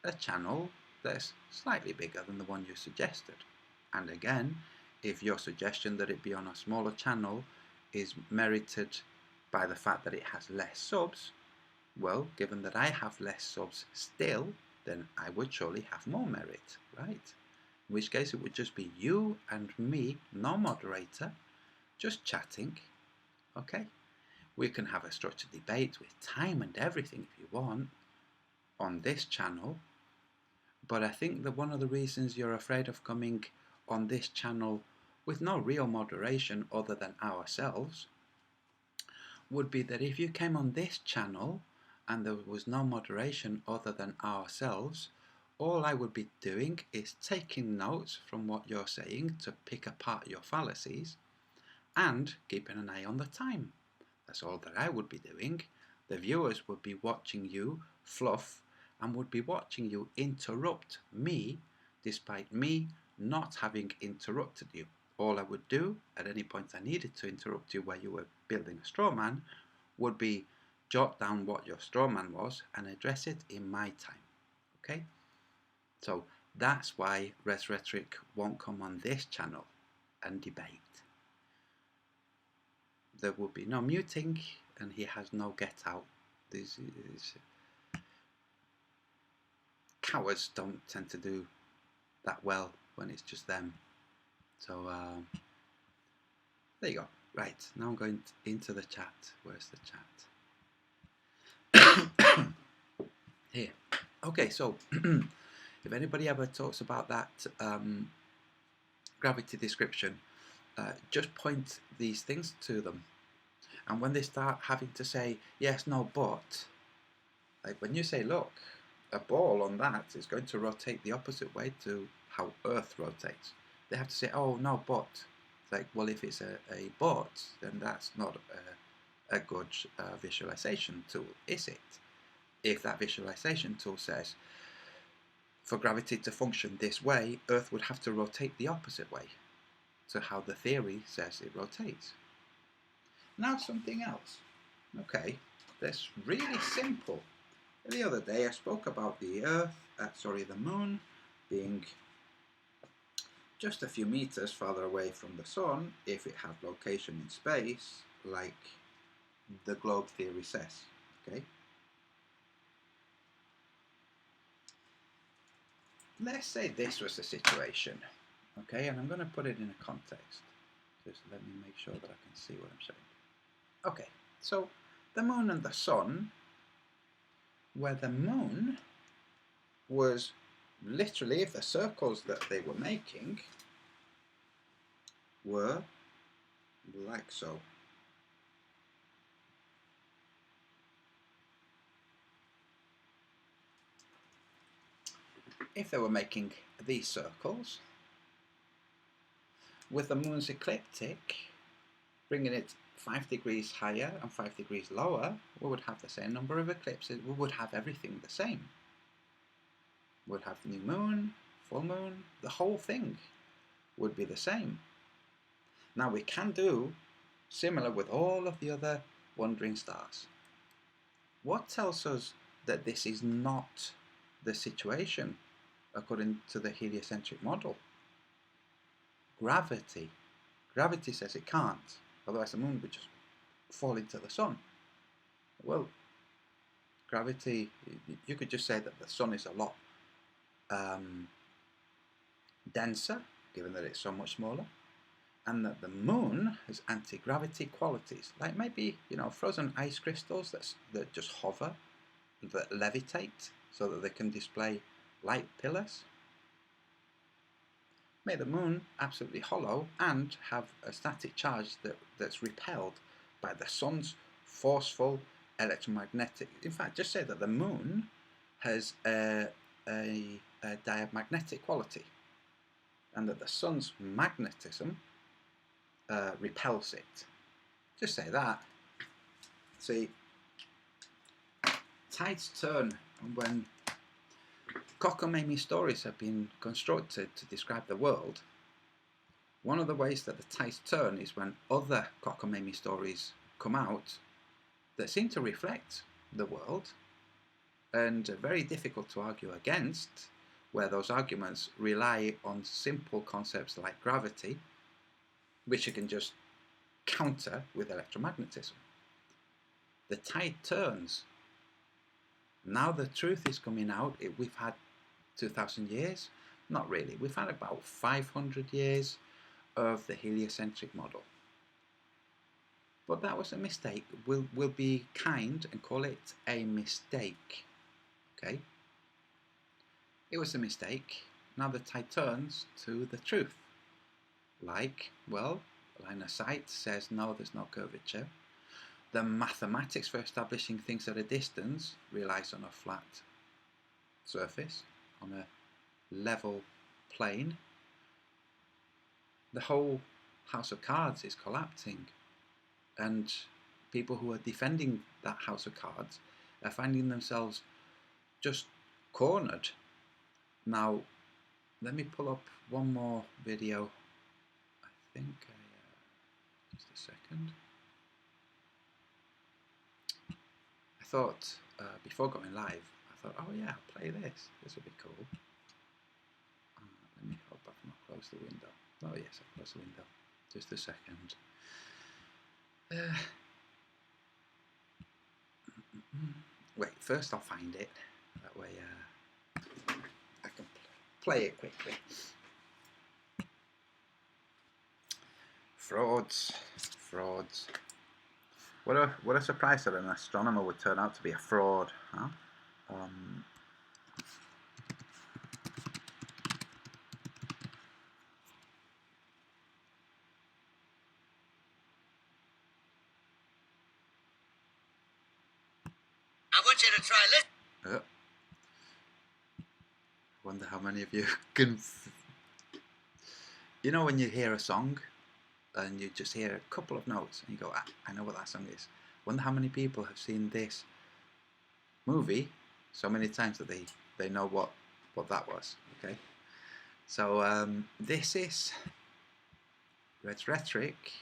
[SPEAKER 1] a channel that's slightly bigger than the one you suggested. And again, if your suggestion that it be on a smaller channel is merited by the fact that it has less subs, well, given that I have less subs still, then I would surely have more merit, right? In which case it would just be you and me, no moderator, just chatting, okay? We can have a structured debate with time and everything if you want on this channel, but I think that one of the reasons you're afraid of coming on this channel with no real moderation other than ourselves would be that if you came on this channel and there was no moderation other than ourselves, all I would be doing is taking notes from what you're saying to pick apart your fallacies and keeping an eye on the time. That's all that I would be doing. The viewers would be watching you fluff and would be watching you interrupt me despite me not having interrupted you. All I would do at any point I needed to interrupt you where you were building a straw man would be jot down what your straw man was and address it in my time. Okay? So that's why Res Rhetoric won't come on this channel and debate. There will be no muting and he has no get out. These cowards don't tend to do that well when it's just them. So there you go. Right, now I'm going into the chat. Where's the chat? Here. Okay, so if anybody ever talks about that gravity description, just point these things to them. And when they start having to say, yes, no, but, like when you say, look, a ball on that is going to rotate the opposite way to how Earth rotates, they have to say, oh, no, but. It's like, well, if it's a but, then that's not a good visualization tool, is it? If that visualization tool says, for gravity to function this way, Earth would have to rotate the opposite way to how the theory says it rotates. Now something else. Okay, that's really simple. The other day I spoke about the Moon being just a few meters farther away from the Sun if it had location in space, like the globe theory says. Okay. Let's say this was the situation. Okay, and I'm going to put it in a context. Just let me make sure that I can see what I'm saying. Okay, so the moon and the sun, where the moon was literally, the circles that they were making were like so. If they were making these circles, with the moon's ecliptic, bringing it 5 degrees higher and 5 degrees lower, we would have the same number of eclipses. We would have everything the same. We would have new moon, full moon, the whole thing would be the same. Now we can do similar with all of the other wandering stars. What tells us that this is not the situation according to the heliocentric model? Gravity. Gravity says it can't, otherwise the moon would just fall into the sun. Well, gravity, you could just say that the sun is a lot denser, given that it's so much smaller, and that the moon has anti-gravity qualities, like maybe, you know, frozen ice crystals that just hover, that levitate, so that they can display light pillars. Make the moon absolutely hollow and have a static charge that's repelled by the sun's forceful electromagnetic. In fact, just say that the moon has a diamagnetic quality, and that the sun's magnetism repels it. Just say that. See, tides turn when cockamamie stories have been constructed to describe the world. One of the ways that the tides turn is when other cockamamie stories come out that seem to reflect the world and are very difficult to argue against, where those arguments rely on simple concepts like gravity, which you can just counter with electromagnetism. The tide turns. Now the truth is coming out. We've had 2,000 years? Not really. We've had about 500 years of the heliocentric model. But that was a mistake. We'll be kind and call it a mistake. Okay? It was a mistake. Now the tide turns to the truth. Like, well, line of sight says no, there's no curvature. The mathematics for establishing things at a distance relies on a flat surface, on a level plane. The whole house of cards is collapsing, and people who are defending that house of cards are finding themselves just cornered. Now, let me pull up one more video. I think just a second. I thought before going live, I thought, oh yeah, I'll play this. This will be cool. Let me hope I've not closed the window. Oh yes, I've closed the window. Just a second. Wait, first I'll find it. That way I can play it quickly. Frauds. Frauds. What a surprise that an astronomer would turn out to be a fraud, huh?
[SPEAKER 7] I want you to try this.
[SPEAKER 1] Wonder how many of you can... You know when you hear a song and you just hear a couple of notes and you go, I know what that song is. Wonder how many people have seen this movie so many times that they know what that was. Okay, so this is Red's Rhetoric,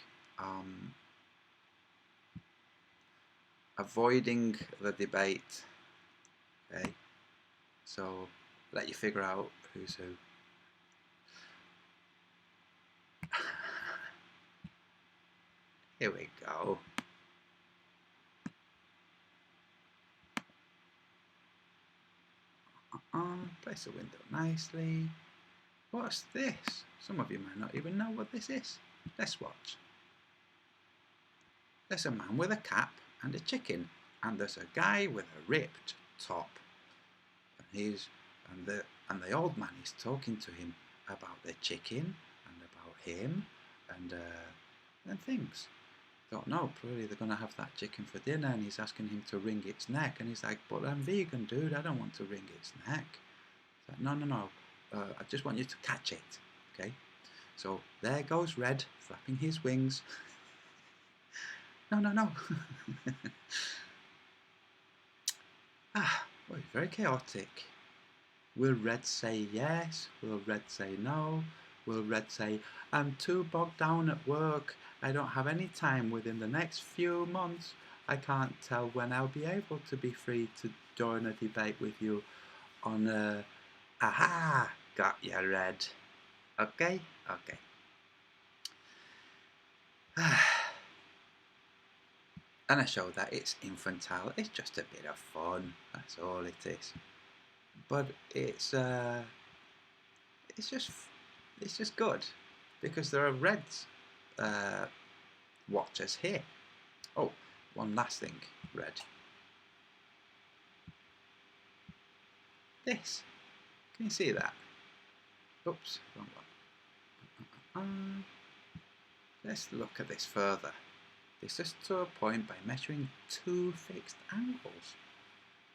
[SPEAKER 1] avoiding the debate. Okay, so let you figure out who's who. Here we go. Place the window nicely. What's this? Some of you might not even know what this is. Let's watch. There's a man with a cap and a chicken, and there's a guy with a ripped top. And the old man is talking to him about the chicken and about him and things. Thought, no, probably they're going to have that chicken for dinner, and he's asking him to wring its neck, and he's like, but I'm vegan, dude, I don't want to wring its neck. He's like, no, I just want you to catch it, okay? So there goes Red, flapping his wings. No. Well, it's very chaotic. Will Red say yes? Will Red say no? Will Red say, I'm too bogged down at work, I don't have any time within the next few months, I can't tell when I'll be able to be free to join a debate with you on aha, got ya, Red. Okay? Okay. And I show that it's infantile, it's just a bit of fun, that's all it is. But it's just good, because there are Reds watchers here. Oh, one last thing, Red. This. Can you see that? Oops, wrong one. Let's look at this further. This is to a point by measuring two fixed angles.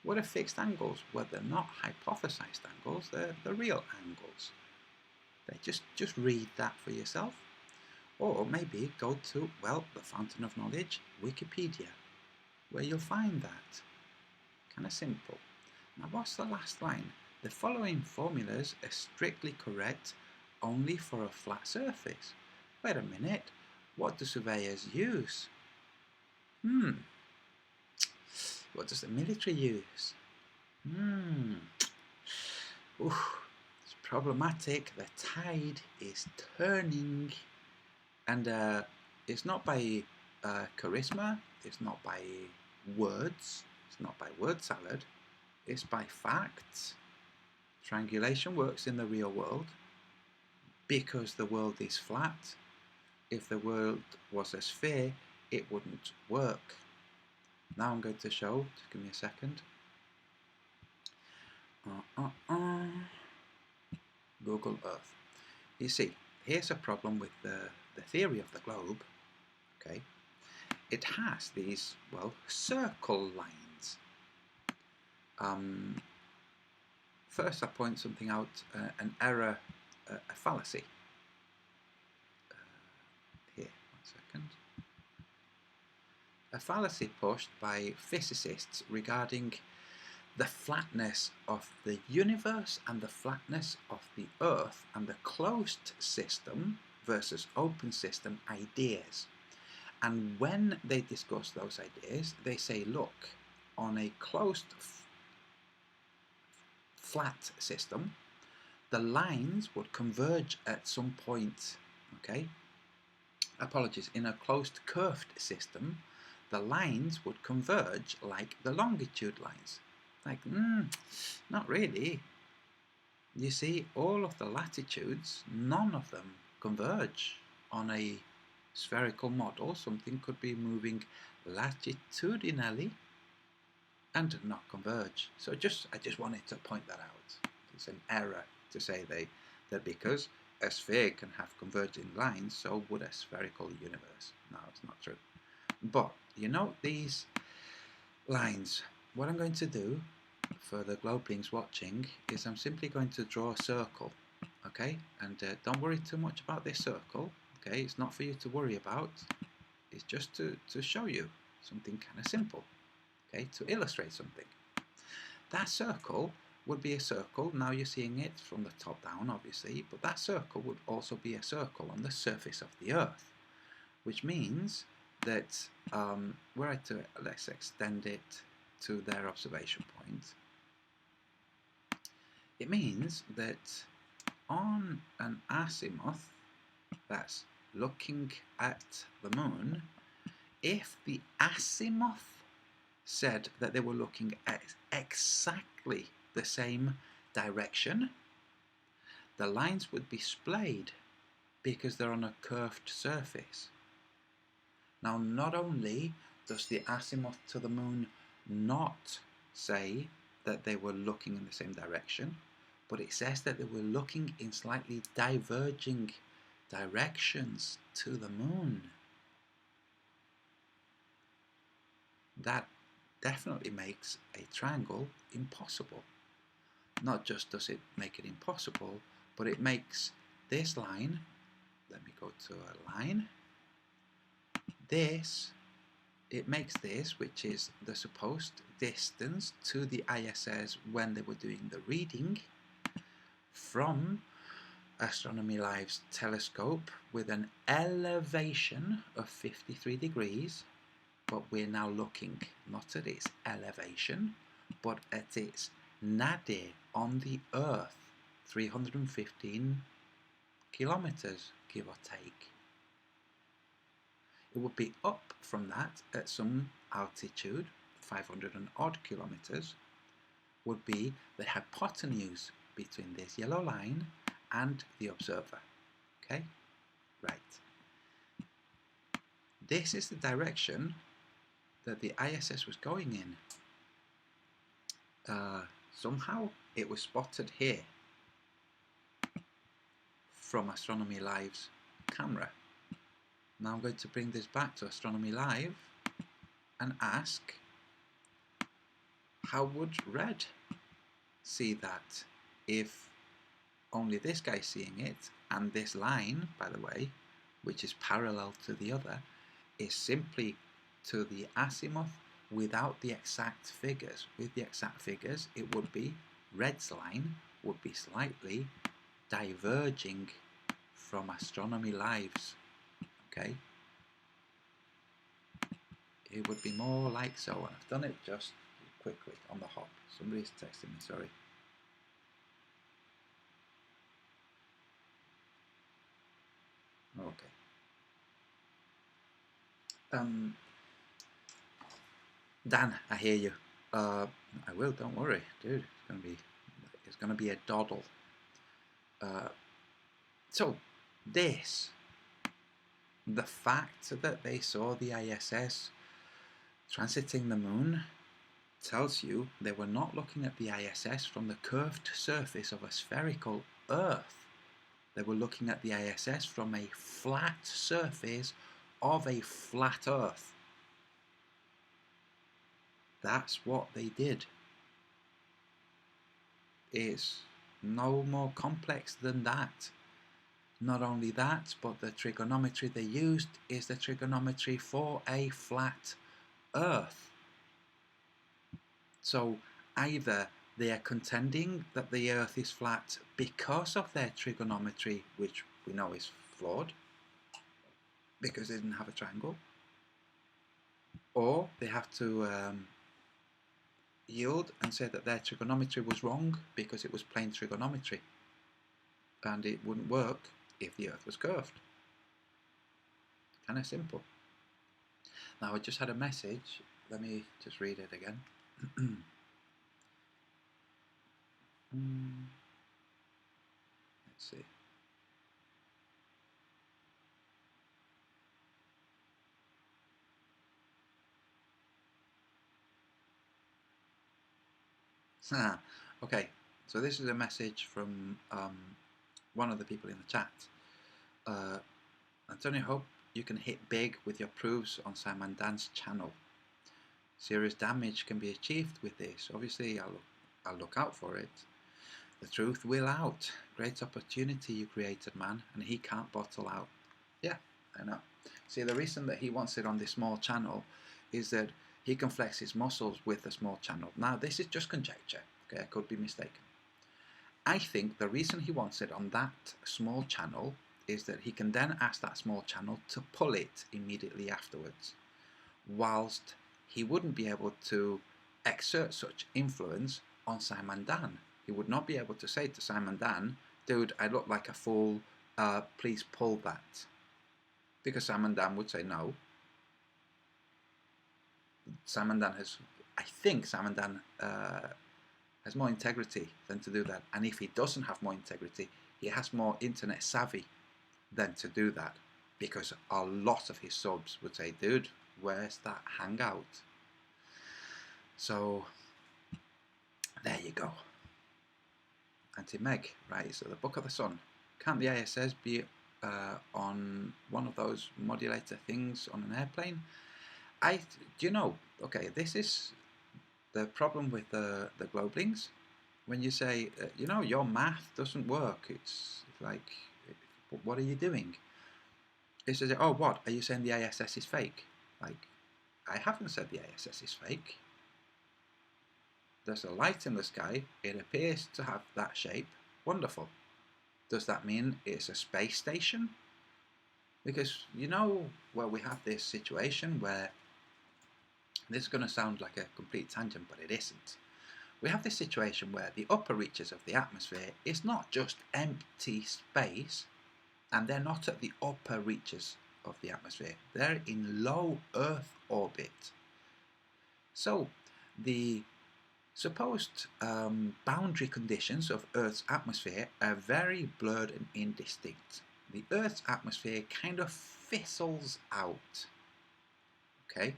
[SPEAKER 1] What are fixed angles? Well, they're not hypothesized angles, they're the real angles. Just read that for yourself. Or maybe go to, well, the fountain of knowledge, Wikipedia, where you'll find that. Kind of simple. Now what's the last line? The following formulas are strictly correct only for a flat surface. Wait a minute, what do surveyors use? What does the military use? It's problematic. The tide is turning. And it's not by charisma, it's not by words, it's not by word salad, it's by facts. Triangulation works in the real world because the world is flat. If the world was a sphere, it wouldn't work. Now I'm going to show, just give me a second. Google Earth. You see, here's a problem with the theory of the globe. Okay, it has these, well, circle lines. First I point something out, an error, a fallacy. Here, 1 second. A fallacy pushed by physicists regarding the flatness of the universe and the flatness of the Earth and the closed system versus open system ideas. And when they discuss those ideas, they say, look, on a closed flat system, the lines would converge at some point, okay? Apologies, in a closed curved system, the lines would converge like the longitude lines. Like, not really. You see, all of the latitudes, none of them converge on a spherical model. Something could be moving latitudinally and not converge. So I just wanted to point that out. It's an error to say that because a sphere can have converging lines, so would a spherical universe. No, it's not true. But you know these lines. What I'm going to do for the Globelings watching is I'm simply going to draw a circle, okay? And don't worry too much about this circle, okay? It's not for you to worry about. It's just to show you something kind of simple, okay? To illustrate something. That circle would be a circle. Now you're seeing it from the top down, obviously, but that circle would also be a circle on the surface of the Earth, which means that let's extend it to their observation point. It means that on an azimuth that's looking at the moon, if the azimuth said that they were looking at exactly the same direction, the lines would be splayed because they're on a curved surface. Now, not only does the azimuth to the moon not say that they were looking in the same direction, but it says that they were looking in slightly diverging directions to the moon. That definitely makes a triangle impossible. Not just does it make it impossible, but it makes this line, let me go to a line, it makes this, which is the supposed distance to the ISS when they were doing the reading, from Astronomy Live's telescope with an elevation of 53 degrees, but we're now looking not at its elevation, but at its nadir on the Earth, 315 kilometers, give or take. It would be up from that at some altitude, 500 and odd kilometers, would be the hypotenuse between this yellow line and the observer. Okay? Right. This is the direction that the ISS was going in. Somehow it was spotted here from Astronomy Live's camera. Now I'm going to bring this back to Astronomy Live and ask, how would Red see that if only this guy's seeing it, and this line, by the way, which is parallel to the other, is simply to the azimuth without the exact figures. With the exact figures, it would be, Red's line would be slightly diverging from Astronomy Live's. Okay? It would be more like so, and I've done it just quickly on the hop. Somebody's texting me, sorry. Okay. Dan, I hear you. I will, don't worry, dude. It's gonna be a doddle. So this, the fact that they saw the ISS transiting the moon, tells you they were not looking at the ISS from the curved surface of a spherical Earth. They were looking at the ISS from a flat surface of a flat Earth. That's what they did. It's no more complex than that. Not only that, but the trigonometry they used is the trigonometry for a flat Earth. So either they are contending that the Earth is flat because of their trigonometry, which we know is flawed, because they didn't have a triangle, or they have to yield and say that their trigonometry was wrong because it was plain trigonometry, and it wouldn't work if the Earth was curved. Kind of simple. Now, I just had a message. Let me just read it again. Let's see. Okay, so this is a message from one of the people in the chat. Antonio, hope you can hit big with your proofs on Simon Dan's channel. Serious damage can be achieved with this. Obviously, I'll look out for it. The truth will out. Great opportunity you created, man, and he can't bottle out. Yeah, I know. See, the reason that he wants it on this small channel is that he can flex his muscles with a small channel. Now, this is just conjecture. Okay, I could be mistaken. I think the reason he wants it on that small channel is that he can then ask that small channel to pull it immediately afterwards, whilst he wouldn't be able to exert such influence on Simon Dan. He would not be able to say to Simon Dan, dude, I look like a fool, please pull that. Because Simon Dan would say no. Simon Dan I think Simon Dan has more integrity than to do that. And if he doesn't have more integrity, he has more internet savvy than to do that, because a lot of his subs would say, dude, where's that hangout? So there you go. Anti-Meg, right? So the Book of the Sun. Can't the ISS be on one of those modulator things on an airplane? Do you know? Okay, this is the problem with the Globelings. When you say, you know, your math doesn't work. It's like, what are you doing? It says, oh, what? Are you saying the ISS is fake? Like, I haven't said the ISS is fake. There's a light in the sky. It appears to have that shape. Wonderful. Does that mean it's a space station? Because, you know, well, we have this situation where, this is going to sound like a complete tangent, but it isn't. We have this situation where the upper reaches of the atmosphere is not just empty space, and they're not at the upper reaches of the atmosphere. They're in low Earth orbit. So the supposed boundary conditions of Earth's atmosphere are very blurred and indistinct. The Earth's atmosphere kind of fizzles out. Okay?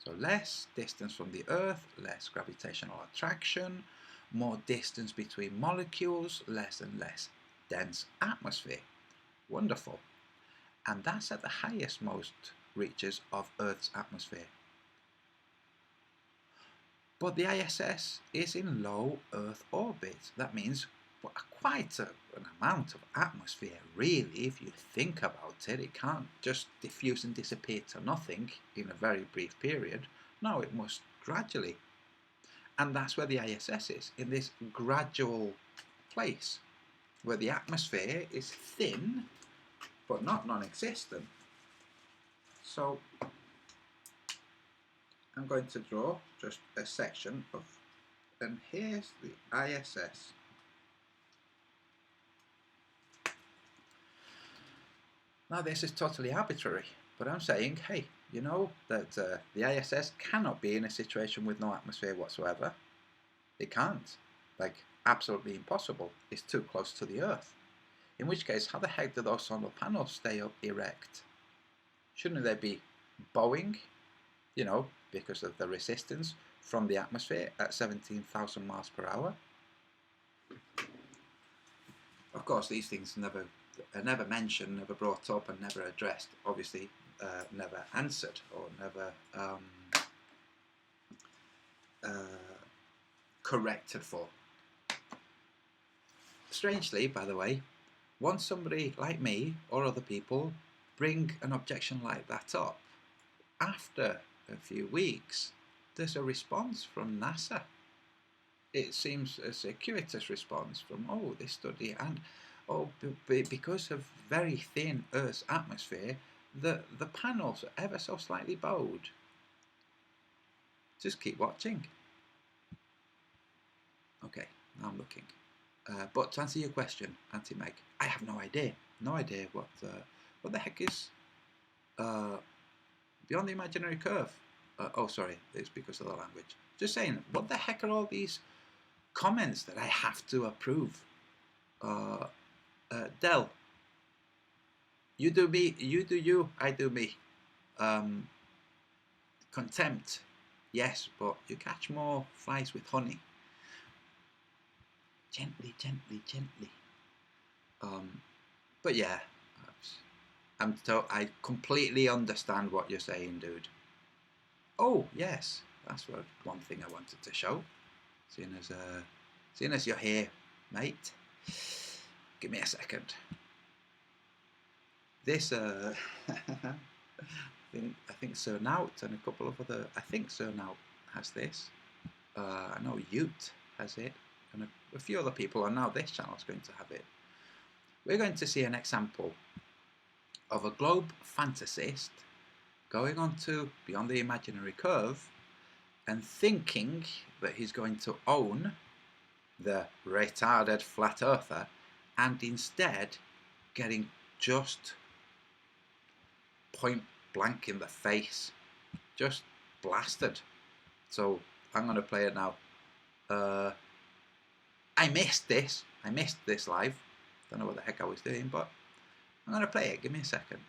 [SPEAKER 1] So less distance from the Earth, less gravitational attraction, more distance between molecules, less and less dense atmosphere. Wonderful. And that's at the highest most reaches of Earth's atmosphere. But the ISS is in low Earth orbit. That means quite an amount of atmosphere, really, if you think about it. It can't just diffuse and disappear to nothing in a very brief period. No, it must gradually. And that's where the ISS is, in this gradual place, where the atmosphere is thin, but not non-existent. So I'm going to draw just a section of, and here's the ISS. Now this is totally arbitrary, but I'm saying, hey, you know that the ISS cannot be in a situation with no atmosphere whatsoever. It can't. Like, absolutely impossible. It's too close to the Earth. In which case, how the heck do those solar panels stay up erect? Shouldn't they be bowing, you know, because of the resistance from the atmosphere at 17,000 miles per hour? Of course, these things are never mentioned, never brought up, and never addressed. Obviously, never answered or never corrected for. Strangely, by the way, once somebody like me or other people bring an objection like that up, after a few weeks, there's a response from NASA. It seems a circuitous response from, oh, this study, and oh, because of very thin Earth's atmosphere, the panels are ever so slightly bowed. Just keep watching. Okay, now I'm looking. But to answer your question, Anti-Meg, I have no idea. No idea what the heck is beyond the imaginary curve. Oh, sorry, it's because of the language. Just saying, what the heck are all these comments that I have to approve? Del, you do me, you do you, I do me. Contempt, yes, but you catch more flies with honey. Gently, gently, gently. But yeah, I completely understand what you're saying, dude. Oh yes, that's one thing I wanted to show. Seeing as you're here, mate. Give me a second. This I think Surnout and a couple of other. I think Surnout has this. I know Ute has it, and a few other people. And now this channel is going to have it. We're going to see an example of a globe fantasist going on to Beyond the Imaginary Curve and thinking that he's going to own the retarded flat earther, and instead getting just point blank in the face, just blasted. So I'm going to play it now. I missed this live. Don't know what the heck I was doing, but I'm going to play it. Give me a second.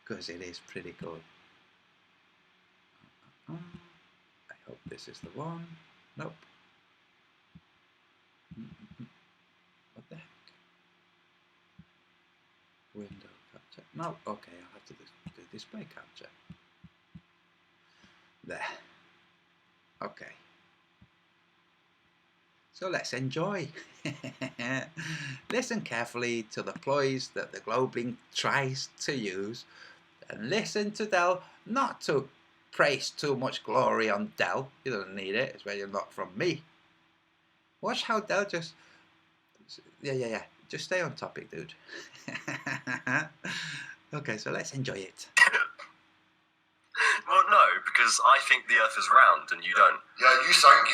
[SPEAKER 1] Because it is pretty good. I hope this is the one. Nope. What the heck? Window capture. No, okay, I'll have to do display capture. There. Okay. So let's enjoy. Listen carefully to the ploys that the Globelink tries to use, and listen to Dell not to praise too much glory on Dell. He doesn't need it, it's really not from me. Watch how Dell just... Yeah. Just stay on topic, dude. Okay, so let's enjoy it.
[SPEAKER 8] Well, no, because I think the Earth is round and you don't.
[SPEAKER 9] Yeah, you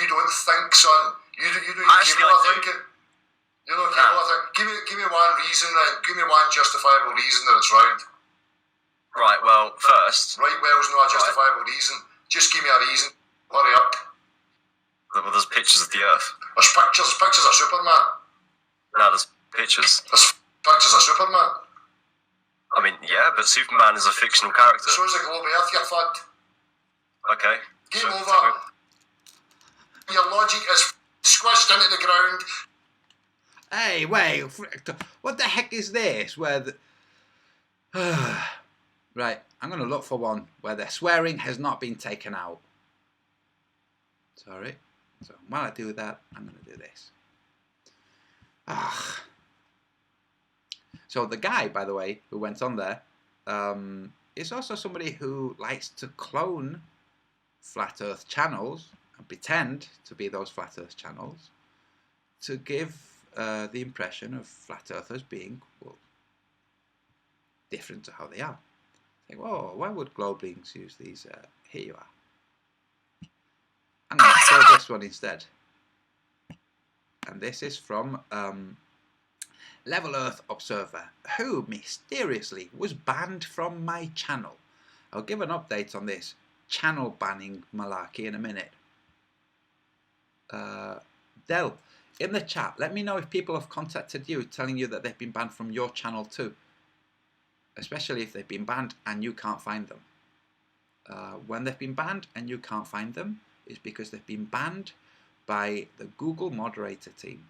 [SPEAKER 9] don't think, son. You don't
[SPEAKER 8] Actually,
[SPEAKER 9] capable of
[SPEAKER 8] I do.
[SPEAKER 9] thinking. You're not capable of thinking. Give me one reason, then. Give me one justifiable reason that it's round.
[SPEAKER 8] Right, well, first...
[SPEAKER 9] Right, well, it's not a justifiable reason. Just give me a reason. Hurry up.
[SPEAKER 8] Well, there's pictures of the Earth.
[SPEAKER 9] There's pictures of Superman.
[SPEAKER 8] No, there's pictures.
[SPEAKER 9] There's pictures of Superman.
[SPEAKER 8] I mean, yeah, but Superman is a fictional character.
[SPEAKER 9] So is the globe Earth, you fud.
[SPEAKER 8] Okay.
[SPEAKER 9] Game over. Your logic is squished into the ground.
[SPEAKER 1] Hey, wait, what the heck is this? Where the... Right, I'm going to look for one where the swearing has not been taken out. Sorry. So while I do that, I'm going to do this. So the guy, by the way, who went on there, is also somebody who likes to clone Flat Earth channels and pretend to be those Flat Earth channels to give the impression of Flat Earthers being, well, different to how they are. Think, whoa, why would Globelinks use these? Here you are. I'm going to show this one instead. And this is from Level Earth Observer, who mysteriously was banned from my channel. I'll give an update on this channel banning malarkey in a minute. Del, in the chat, let me know if people have contacted you telling you that they've been banned from your channel too. Especially if they've been banned and you can't find them. When they've been banned and you can't find them, it's because they've been banned by the Google moderator team.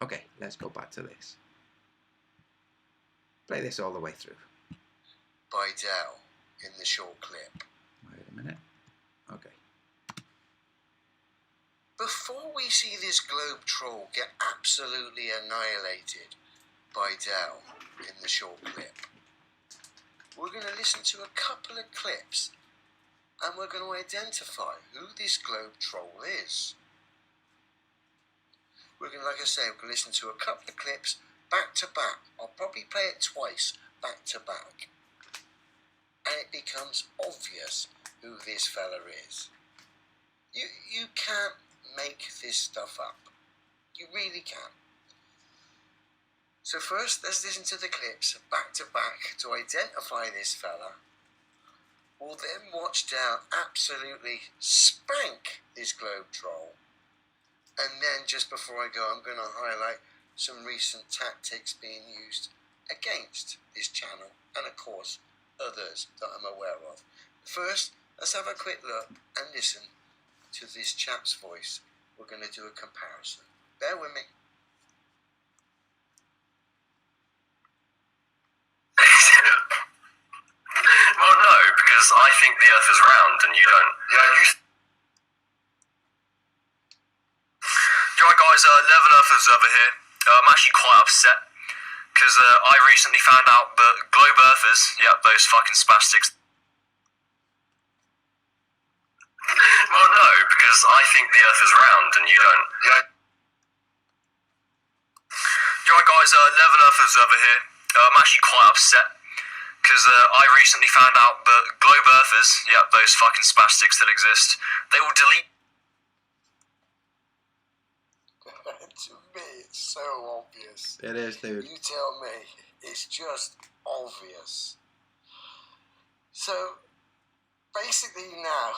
[SPEAKER 1] Okay, let's go back to this. Play this all the way through.
[SPEAKER 9] By Dell in the short clip.
[SPEAKER 1] Wait a minute. Okay.
[SPEAKER 9] Before we see this globe troll get absolutely annihilated by Dell in the short clip, we're going to listen to a couple of clips and we're going to identify who this globe troll is. We're going to, like I say, we're going to listen to a couple of clips back to back. I'll probably play it twice back to back. And it becomes obvious who this fella is. You can't make this stuff up. You really can't. So first, let's listen to the clips back to back to identify this fella. We'll then watch Dell absolutely spank this globe troll. And then just before I go, I'm going to highlight some recent tactics being used against this channel and of course others that I'm aware of. First, let's have a quick look and listen to this chap's voice. We're going to do a comparison. Bear with me.
[SPEAKER 8] Well, no, because I think the Earth is round and you don't.
[SPEAKER 9] Yeah,
[SPEAKER 8] Alright guys, Level Earth Observer here. I'm actually quite upset because I recently found out that globe Earthers, yep, those fucking spastics. Well, no, because I think the Earth is round and you don't.
[SPEAKER 9] yeah.
[SPEAKER 8] Alright guys, Level Earth Observer here. I'm actually quite upset because I recently found out that globe Earthers, yep, those fucking spastics that exist, they will delete.
[SPEAKER 9] To me, it's so obvious.
[SPEAKER 1] It is, dude.
[SPEAKER 9] You tell me. It's just obvious. So, basically now,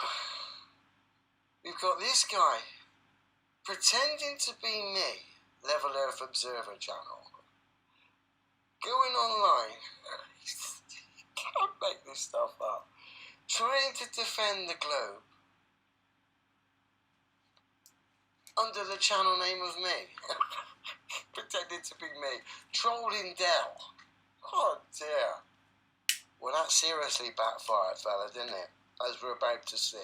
[SPEAKER 9] we've got this guy pretending to be me, Level Earth Observer channel, going online. You can't make this stuff up. Trying to defend the globe under the channel name of me. Pretending to be me. Trolling Dell. Oh dear. Well, that seriously backfired, fella, didn't it? As we're about to see.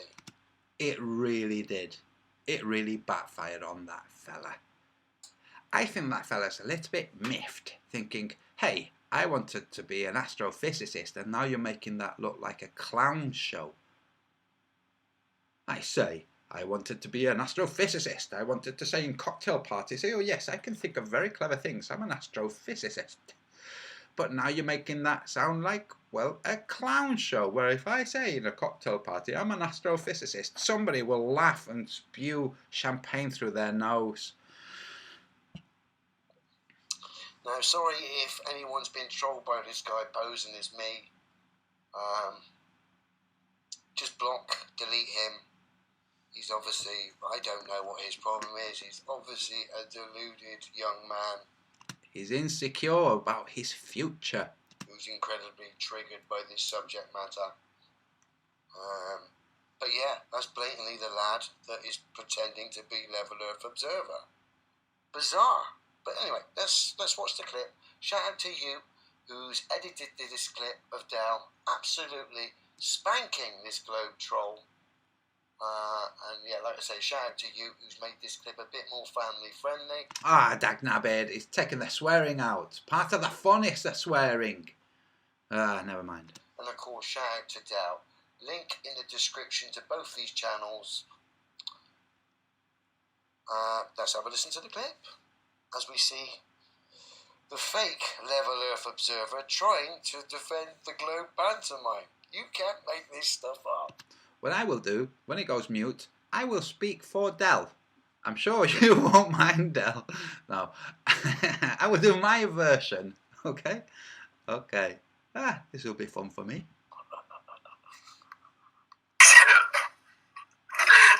[SPEAKER 1] It really did. It really backfired on that fella. I think that fella's a little bit miffed, thinking, hey, I wanted to be an astrophysicist and now you're making that look like a clown show. I say, I wanted to be an astrophysicist. I wanted to say in cocktail parties, oh yes, I can think of very clever things. I'm an astrophysicist. But now you're making that sound like, well, a clown show, where if I say in a cocktail party, I'm an astrophysicist, somebody will laugh and spew champagne through their nose.
[SPEAKER 9] Now, sorry if anyone's been trolled by this guy posing as me. Just block, delete him. He's obviously, I don't know what his problem is. He's obviously a deluded young man.
[SPEAKER 1] He's insecure about his future.
[SPEAKER 9] Who's incredibly triggered by this subject matter. But yeah, that's blatantly the lad that is pretending to be Level Earth Observer. Bizarre. But anyway, let's watch the clip. Shout out to you who's edited this clip of Dell absolutely spanking this globe troll. And yeah, like I say, shout out to you who's made this clip a bit more family friendly.
[SPEAKER 1] Ah, Dagnabbed, he's taking the swearing out. Part of the fun is the swearing. Never mind.
[SPEAKER 9] And of course, shout out to Dell. Link in the description to both these channels. Let's have a listen to the clip as we see the fake Level Earth Observer trying to defend the globe pantomime. You can't make this stuff up.
[SPEAKER 1] What I will do, when it goes mute, I will speak for Dell. I'm sure you won't mind, Dell. No. I will do my version. Okay? Okay. This will be fun for me.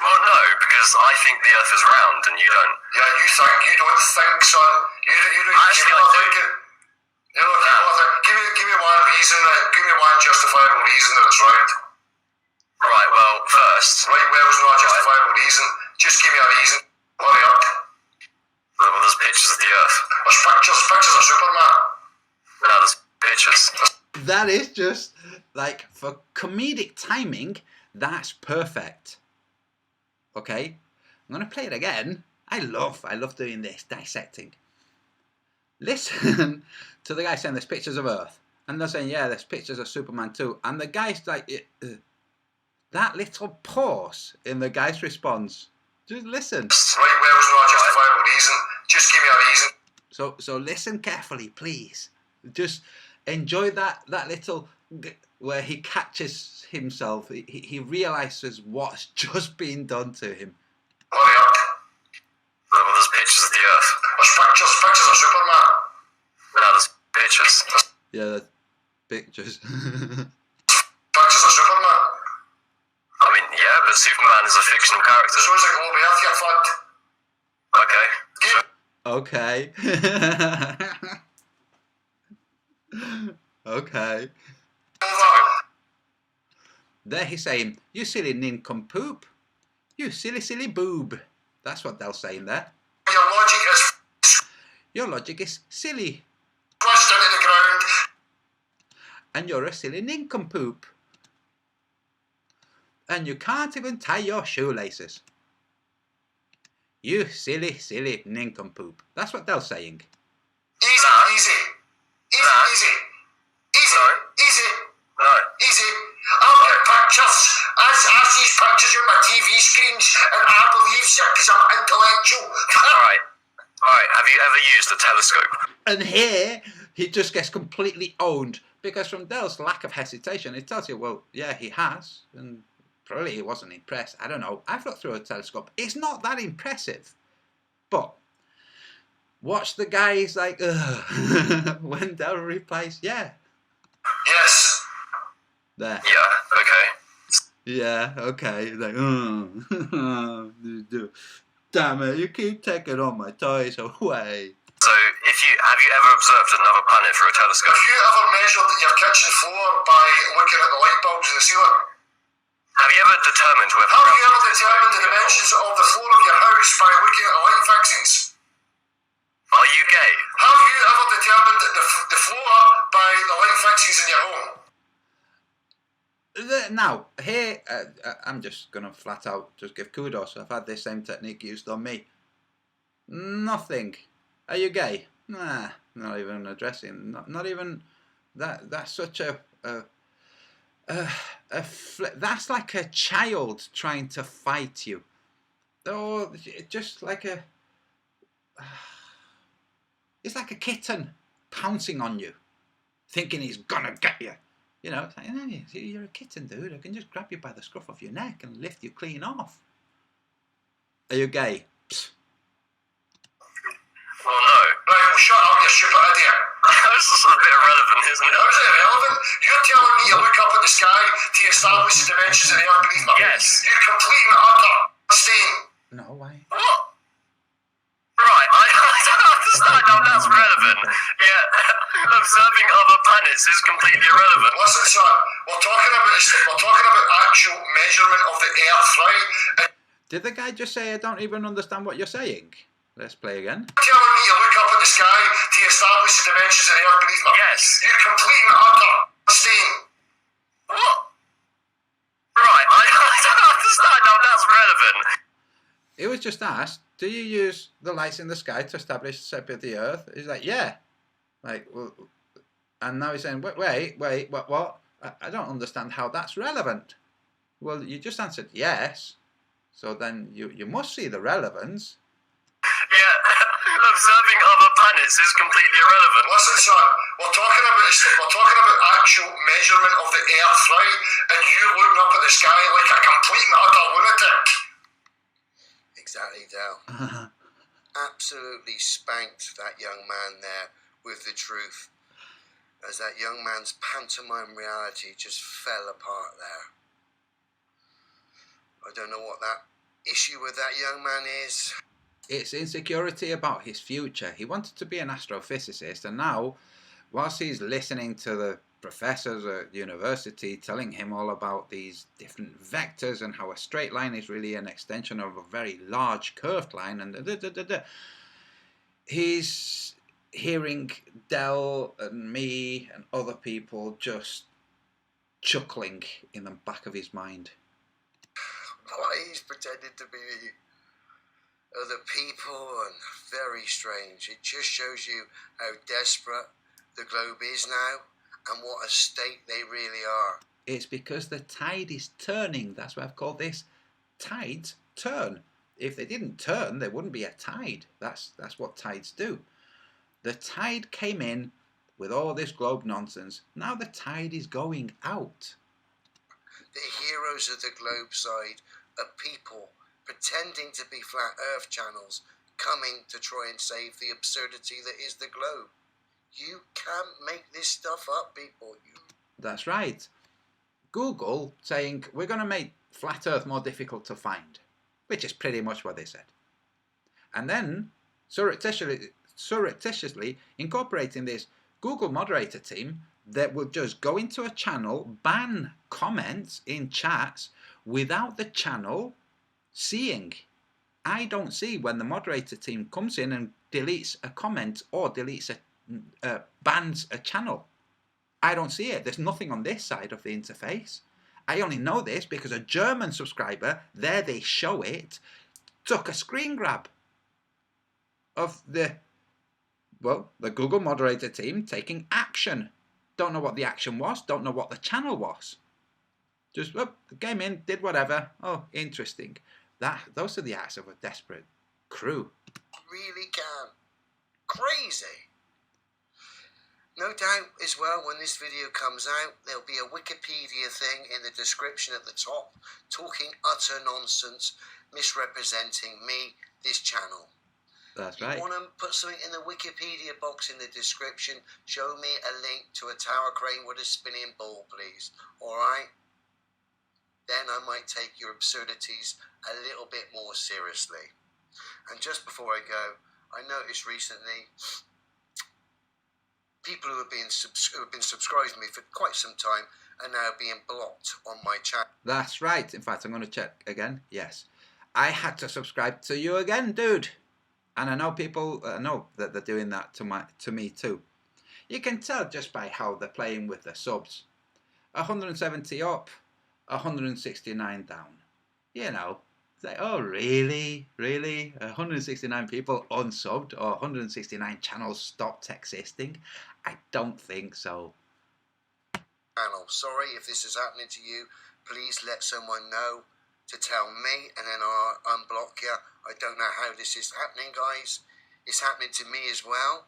[SPEAKER 8] Well, no, because I think the Earth is round and you don't.
[SPEAKER 10] Yeah, you don't think, son. You don't
[SPEAKER 8] Actually,
[SPEAKER 10] you're not
[SPEAKER 8] I do.
[SPEAKER 10] thinking. You're not thinking. Give me one reason. Give me one justifiable reason that it's round.
[SPEAKER 8] Right, well, first...
[SPEAKER 10] Right, well, it's not a justifiable reason. Just give me a reason. Hurry up.
[SPEAKER 8] Well, there's pictures of the Earth.
[SPEAKER 10] There's pictures of Superman.
[SPEAKER 8] No, there's pictures.
[SPEAKER 1] That is just, like, for comedic timing, that's perfect. Okay? I'm going to play it again. I love doing this, dissecting. Listen to the guy saying there's pictures of Earth. And they're saying, yeah, there's pictures of Superman too. And the guy's like... that little pause in the guy's response. Just listen.
[SPEAKER 10] Right, well, it's not a justifiable reason. Just give me a reason.
[SPEAKER 1] So listen carefully, please. Just enjoy that little where he catches himself. He realizes what's just been done to him.
[SPEAKER 10] Hurry up.
[SPEAKER 8] Well, there's pictures of the Earth.
[SPEAKER 10] There's pictures of Superman.
[SPEAKER 8] No, there's pictures.
[SPEAKER 1] Yeah, that's pictures.
[SPEAKER 10] Pictures of Superman.
[SPEAKER 8] I mean, yeah, but Superman is a fictional character.
[SPEAKER 10] So is the globe Earth, you fucked.
[SPEAKER 1] Okay. Okay. There he's saying, you silly nincompoop. You silly, silly boob. That's what they're saying there. Your logic is silly.
[SPEAKER 10] Crushed into the ground.
[SPEAKER 1] And you're a silly nincompoop. And you can't even tie your shoelaces. You silly, silly nincompoop. That's what they're saying.
[SPEAKER 10] Easy. I'll get pictures. I see pictures on my TV screens and I believe you because I'm intellectual.
[SPEAKER 8] Alright, have you ever used a telescope?
[SPEAKER 1] And here, he just gets completely owned. Because from Dell's lack of hesitation, it tells you, well, yeah, he has. And probably he wasn't impressed. I don't know. I've looked through a telescope. It's not that impressive. But watch the guy, he's like, ugh. When Dell replies, yeah.
[SPEAKER 10] Yes.
[SPEAKER 1] There.
[SPEAKER 8] Yeah, okay.
[SPEAKER 1] Yeah, okay. He's like, damn it, you keep taking all my toys away.
[SPEAKER 8] So, have you ever observed another planet through a telescope?
[SPEAKER 10] Have you ever measured your kitchen floor by looking at the light bulbs in the ceiling?
[SPEAKER 8] Have you ever determined whether...
[SPEAKER 10] Have you ever determined the dimensions of the floor of your house by looking at the light fixings?
[SPEAKER 8] Are you gay?
[SPEAKER 10] Have you ever determined the floor by the light fixings in your home?
[SPEAKER 1] Now, here, I'm just going to flat out just give kudos. I've had this same technique used on me. Nothing. Are you gay? Nah, not even addressing. Not even that. That's such that's like a child trying to fight you. Or just like it's like a kitten pouncing on you, thinking he's gonna get you. You know, it's like, hey, you're a kitten, dude. I can just grab you by the scruff of your neck and lift you clean off. Are you gay? Psst.
[SPEAKER 8] Well, no.
[SPEAKER 10] Right, well, shut up, you stupid idiot.
[SPEAKER 8] That's just a bit irrelevant, isn't it?
[SPEAKER 10] How is it irrelevant? You're telling me to look up at the sky to establish the dimensions of the earth beneath me?
[SPEAKER 8] Yes.
[SPEAKER 10] You're complete and utter stain.
[SPEAKER 1] No, why?
[SPEAKER 8] What? Right, I don't understand how that's relevant. Yeah, observing other planets is completely irrelevant.
[SPEAKER 10] Listen, son, we're talking about actual measurement of the earth, right? And
[SPEAKER 1] Did the guy just say, I don't even understand what you're saying? Let's play again.
[SPEAKER 10] you're telling me to look up at the sky to establish the dimensions of the earth beneath me?
[SPEAKER 8] Yes.
[SPEAKER 10] You're complete and utter stain.
[SPEAKER 8] What? Right, I don't understand how that's relevant.
[SPEAKER 1] It was just asked, do you use the lights in the sky to establish the shape of the earth? He's like, yeah. Like, well, and now he's saying, wait, what? I don't understand how that's relevant. Well, you just answered yes. So then you must see the relevance.
[SPEAKER 8] Yeah, observing other planets is completely irrelevant.
[SPEAKER 10] Listen, son, we're talking about actual measurement of the earth, right? And you looking up at the sky like a complete and utter lunatic. Exactly, Dal. Absolutely spanked that young man there with the truth, as that young man's pantomime reality just fell apart there. I don't know what that issue with that young man is.
[SPEAKER 1] It's insecurity about his future. He wanted to be an astrophysicist, and now, whilst he's listening to the professors at university telling him all about these different vectors and how a straight line is really an extension of a very large curved line, and he's hearing Del and me and other people just chuckling in the back of his mind.
[SPEAKER 10] Why he's pretending to be other people, and very strange. It just shows you how desperate the globe is now and what a state they really are.
[SPEAKER 1] It's because the tide is turning. That's why I've called this tides turn. If they didn't turn, there wouldn't be a tide. That's what tides do. The tide came in with all this globe nonsense. Now the tide is going out.
[SPEAKER 10] The heroes of the globe side are people pretending to be flat earth channels coming to try and save the absurdity that is the globe. You can't make this stuff up, people.
[SPEAKER 1] That's right. Google saying we're going to make flat earth more difficult to find, which is pretty much what they said. And then surreptitiously incorporating this Google moderator team that will just go into a channel, ban comments in chats without the channel seeing. I don't see when the moderator team comes in and deletes a comment or deletes bans a channel. I don't see it. There's nothing on this side of the interface. I only know this because a German subscriber, there they show it, took a screen grab of the Google moderator team taking action. Don't know what the action was, don't know what the channel was. Just came in, did whatever. Oh, interesting. Those are the acts of a desperate crew.
[SPEAKER 10] Really can. Crazy. No doubt as well, when this video comes out, there'll be a Wikipedia thing in the description at the top, talking utter nonsense, misrepresenting me, this channel.
[SPEAKER 1] That's right.
[SPEAKER 10] You want to put something in the Wikipedia box in the description, show me a link to a tower crane with a spinning ball, please. Alright? Then I might take your absurdities a little bit more seriously. And just before I go,
[SPEAKER 9] I noticed recently people who have been subscribing to me for quite some time are now being blocked on my channel.
[SPEAKER 1] That's right. In fact, I'm going to check again. Yes. I had to subscribe to you again, dude. And I know people know that they're doing that to me too. You can tell just by how they're playing with their subs. 170 up, 169 down. You know, it's like, oh really? Really? 169 people unsubbed or 169 channels stopped existing? I don't think so.
[SPEAKER 9] Channel. Sorry if this is happening to you. Please let someone know to tell me, and then I'll unblock you. I don't know how this is happening, guys. It's happening to me as well.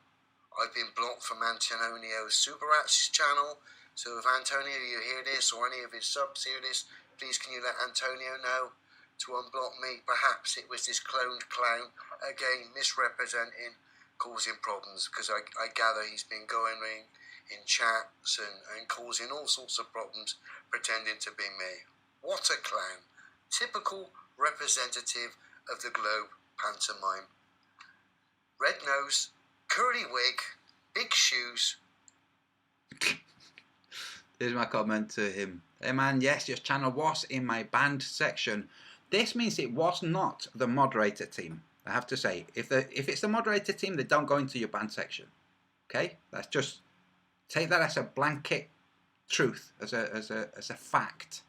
[SPEAKER 9] I've been blocked from Antonio Superat's channel. So if Antonio, you hear this, or any of his subs hear this, please can you let Antonio know to unblock me? Perhaps it was this cloned clown, again, misrepresenting, causing problems, because I gather he's been going in chats and causing all sorts of problems, pretending to be me. What a clown. Typical representative of the Globe pantomime. Red nose, curly wig, big shoes.
[SPEAKER 1] Here's my comment to him. Hey man, yes, your channel was in my banned section. This means it was not the moderator team. I have to say, if it's the moderator team, they don't go into your banned section. Okay, that's just take that as a blanket truth, as a fact.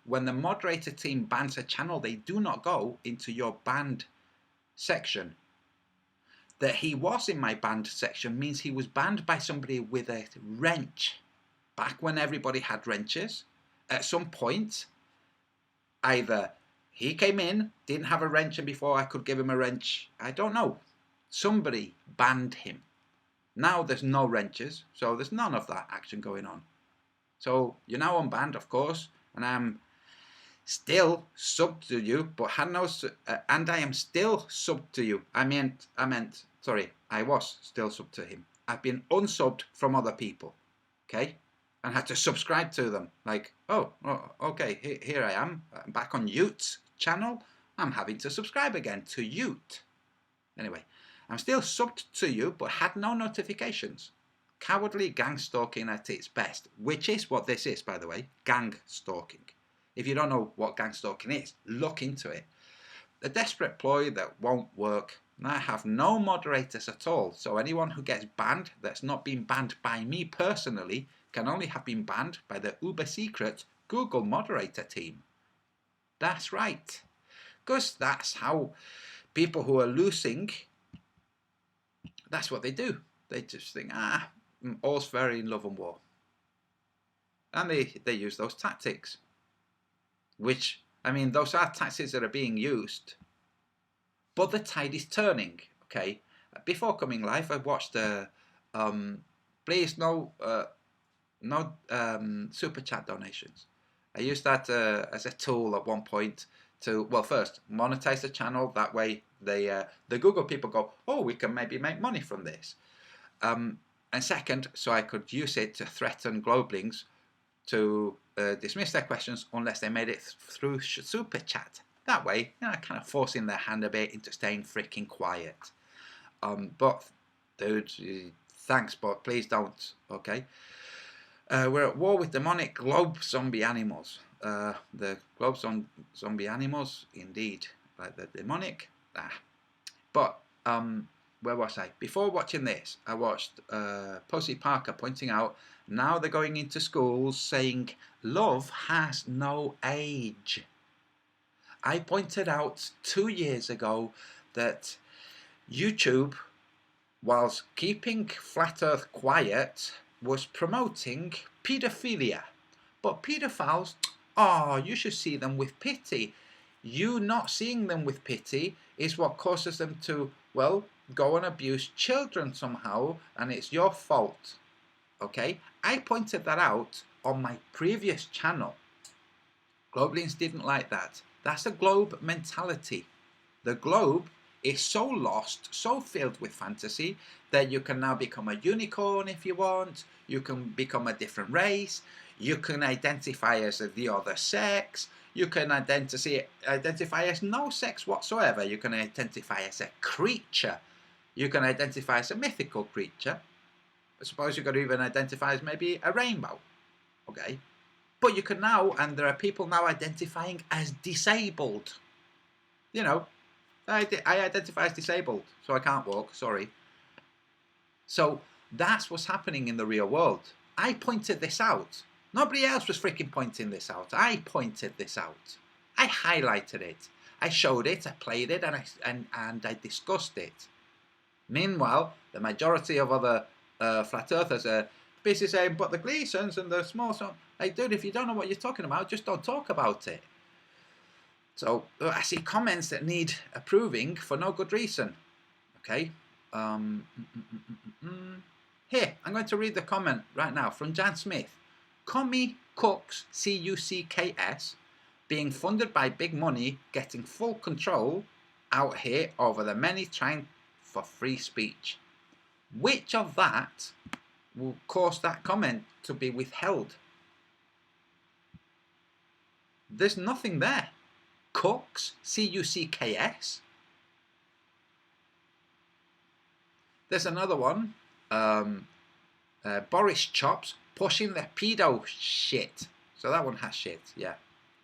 [SPEAKER 1] When the moderator team bans a channel, they do not go into your banned section. That he was in my banned section means he was banned by somebody with a wrench. Back when everybody had wrenches, at some point, either he came in, didn't have a wrench, and before I could give him a wrench, I don't know. Somebody banned him. Now there's no wrenches, so there's none of that action going on. So you're now unbanned, of course, and I'm still subbed to you, but and I am still subbed to you. Sorry, I was still subbed to him. I've been unsubbed from other people, okay, and had to subscribe to them. Like, oh okay, here I am, I'm back on Ute's channel. I'm having to subscribe again to Ute. Anyway, I'm still subbed to you, but had no notifications. Cowardly gang stalking at its best, which is what this is, by the way, gang stalking. If you don't know what gang stalking is, look into it. A desperate ploy that won't work. I have no moderators at all, so anyone who gets banned that's not been banned by me personally can only have been banned by the uber secret Google moderator team. That's right, because that's how people who are losing, that's what they do. They just think, all's fair in love and war. And they use those tactics. Which, I mean, those are tactics that are being used. But the tide is turning, okay? Before coming live, I watched please no super chat donations. I used that as a tool at one point to, well, first, monetize the channel. That way, the Google people go, oh, we can maybe make money from this. And second, so I could use it to threaten Globelings to dismiss their questions unless they made it through super chat. That way, you know, kind of forcing their hand a bit into staying freaking quiet. But, dude, thanks, but please don't, okay? We're at war with demonic globe zombie animals. The globe zombie animals, indeed, like the demonic. But, where was I? Before watching this, I watched Posey Parker pointing out now they're going into schools saying love has no age. I pointed out 2 years ago that YouTube, whilst keeping Flat Earth quiet, was promoting paedophilia. But paedophiles, you should see them with pity. You not seeing them with pity is what causes them to, well, go and abuse children somehow, and it's your fault. Okay? I pointed that out on my previous channel. Globelings didn't like that. That's a globe mentality. The globe is so lost, so filled with fantasy, that you can now become a unicorn if you want, you can become a different race, you can identify as the other sex, you can identify as no sex whatsoever, you can identify as a creature. you can identify as a mythical creature. I suppose you could even identify as maybe a rainbow. Okay. But you can now, and there are people now identifying as disabled. You know, I identify as disabled, so I can't walk, sorry. So that's what's happening in the real world. I pointed this out. Nobody else was freaking pointing this out. I pointed this out. I highlighted it. I showed it, I played it, and I discussed it. Meanwhile, the majority of other flat earthers are busy saying, but the Gleasons and the small son, like, dude, if you don't know what you're talking about, just don't talk about it. So I see comments that need approving for no good reason. Okay. Here, I'm going to read the comment right now from Jan Smith. Commie Cooks, C-U-C-K-S, being funded by big money, getting full control out here over the many trying for free speech. Which of that will cause that comment to be withheld? There's nothing there. Cooks, C-U-C-K-S. There's another one. Boris Chops pushing the pedo shit. So that one has shit, yeah.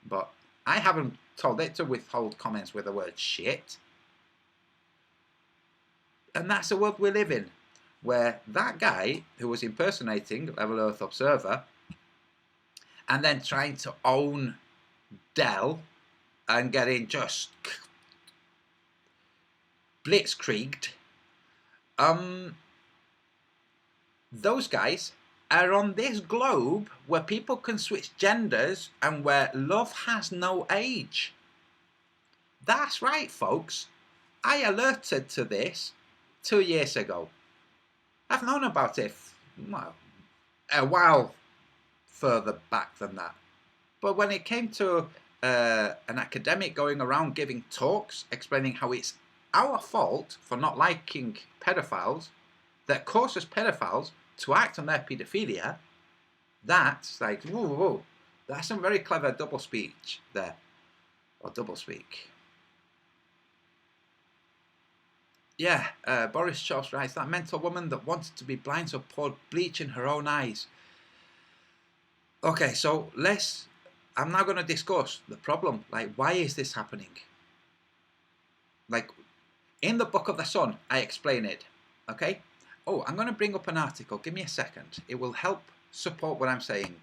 [SPEAKER 1] But I haven't told it to withhold comments with the word shit. And that's the world we live in, where that guy who was impersonating Level Earth Observer and then trying to own Dell and getting just blitzkrieged, those guys are on this globe where people can switch genders and where love has no age. That's right, folks. I alerted to this 2 years ago. I've known about it, well, a while further back than that. But when it came to an academic going around giving talks explaining how it's our fault for not liking pedophiles that causes pedophiles to act on their paedophilia, that's like, whoa, whoa, that's some very clever double speech there, or double speak. Yeah, Boris Chops writes, that mental woman that wanted to be blind so poured bleach in her own eyes. Okay, so I'm now going to discuss the problem. Like, why is this happening? Like, in the Book of the Sun, I explain it. Okay? Oh, I'm going to bring up an article. Give me a second. It will help support what I'm saying.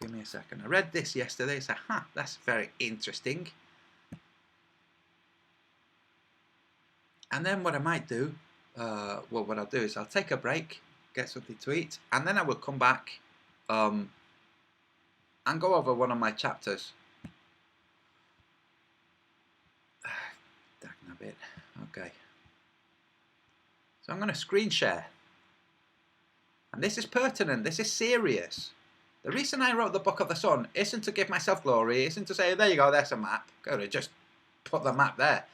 [SPEAKER 1] Give me a second. I read this yesterday. So, that's very interesting. And then what I might do, what I'll do is I'll take a break, get something to eat, and then I will come back and go over one of my chapters. Dang a bit. Okay. So I'm going to screen share. And this is pertinent. This is serious. The reason I wrote the Book of the Sun isn't to give myself glory, isn't to say, there you go, there's a map. Go to just put the map there.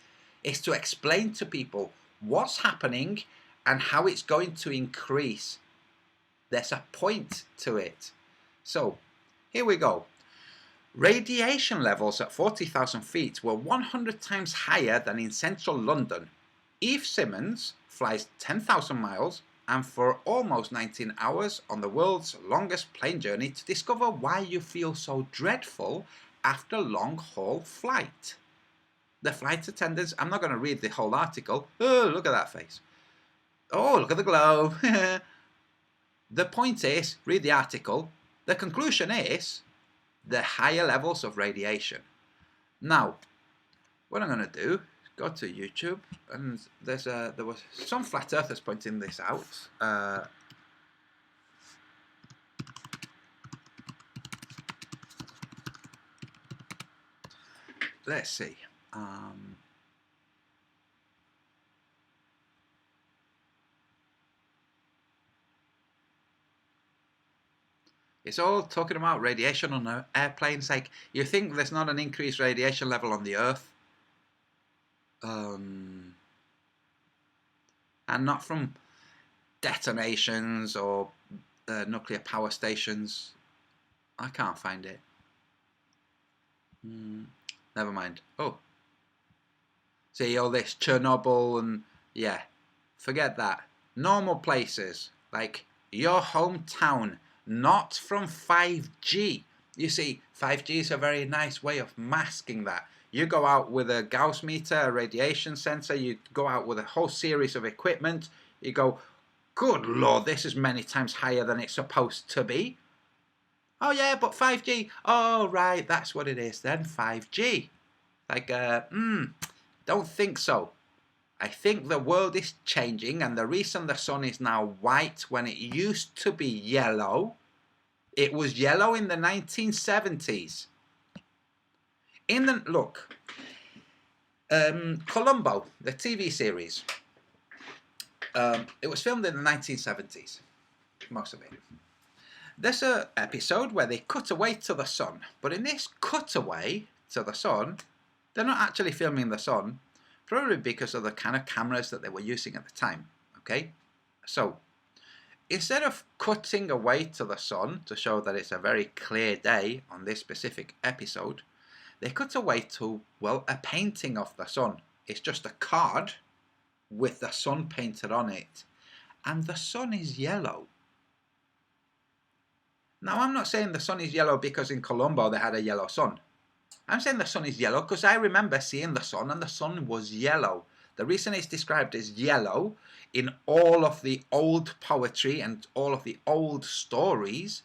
[SPEAKER 1] It's to explain to people what's happening and how it's going to increase. There's a point to it. So, here we go. Radiation levels at 40,000 feet were 100 times higher than in central London. Eve Simmons flies 10,000 miles and for almost 19 hours on the world's longest plane journey to discover why you feel so dreadful after long-haul flight. The flight attendants, I'm not going to read the whole article. Oh, look at that face. Oh, look at the globe. The point is, read the article. The conclusion is the higher levels of radiation. Now, what I'm going to do is go to YouTube, and there was some flat earthers pointing this out. Let's see. It's all talking about radiation on an airplane. It's like, you think there's not an increased radiation level on the Earth? And not from detonations or nuclear power stations. I can't find it. Never mind. Oh. See, all this Chernobyl and, yeah, forget that. Normal places, like your hometown, not from 5G. You see, 5G is a very nice way of masking that. You go out with a Gauss meter, a radiation sensor, you go out with a whole series of equipment, you go, good Lord, this is many times higher than it's supposed to be. Oh yeah, but 5G, oh right, that's what it is then, 5G. Like, don't think so. I think the world is changing, and the reason the sun is now white when it used to be yellow, it was yellow in the 1970s. Look, Columbo, the TV series, it was filmed in the 1970s, most of it. There's an episode where they cut away to the sun, but in this cutaway to the sun, they're not actually filming the sun, probably because of the kind of cameras that they were using at the time, okay? So, instead of cutting away to the sun to show that it's a very clear day on this specific episode, they cut away to, well, a painting of the sun. It's just a card with the sun painted on it. And the sun is yellow. Now, I'm not saying the sun is yellow because in Colombo they had a yellow sun. I'm saying the sun is yellow because I remember seeing the sun and the sun was yellow. The reason it's described as yellow in all of the old poetry and all of the old stories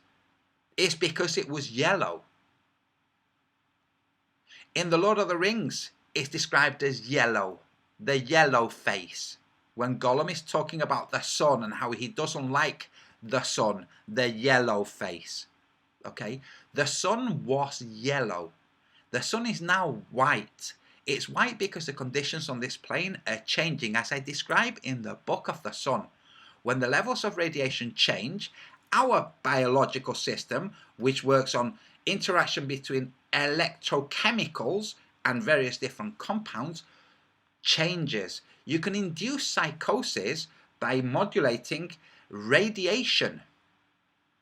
[SPEAKER 1] is because it was yellow. In The Lord of the Rings, it's described as yellow, the yellow face. When Gollum is talking about the sun and how he doesn't like the sun, the yellow face. Okay? The sun was yellow. The sun is now white. It's white because the conditions on this plane are changing, as I describe in the Book of the Sun. When the levels of radiation change, our biological system, which works on interaction between electrochemicals and various different compounds, changes. You can induce psychosis by modulating radiation.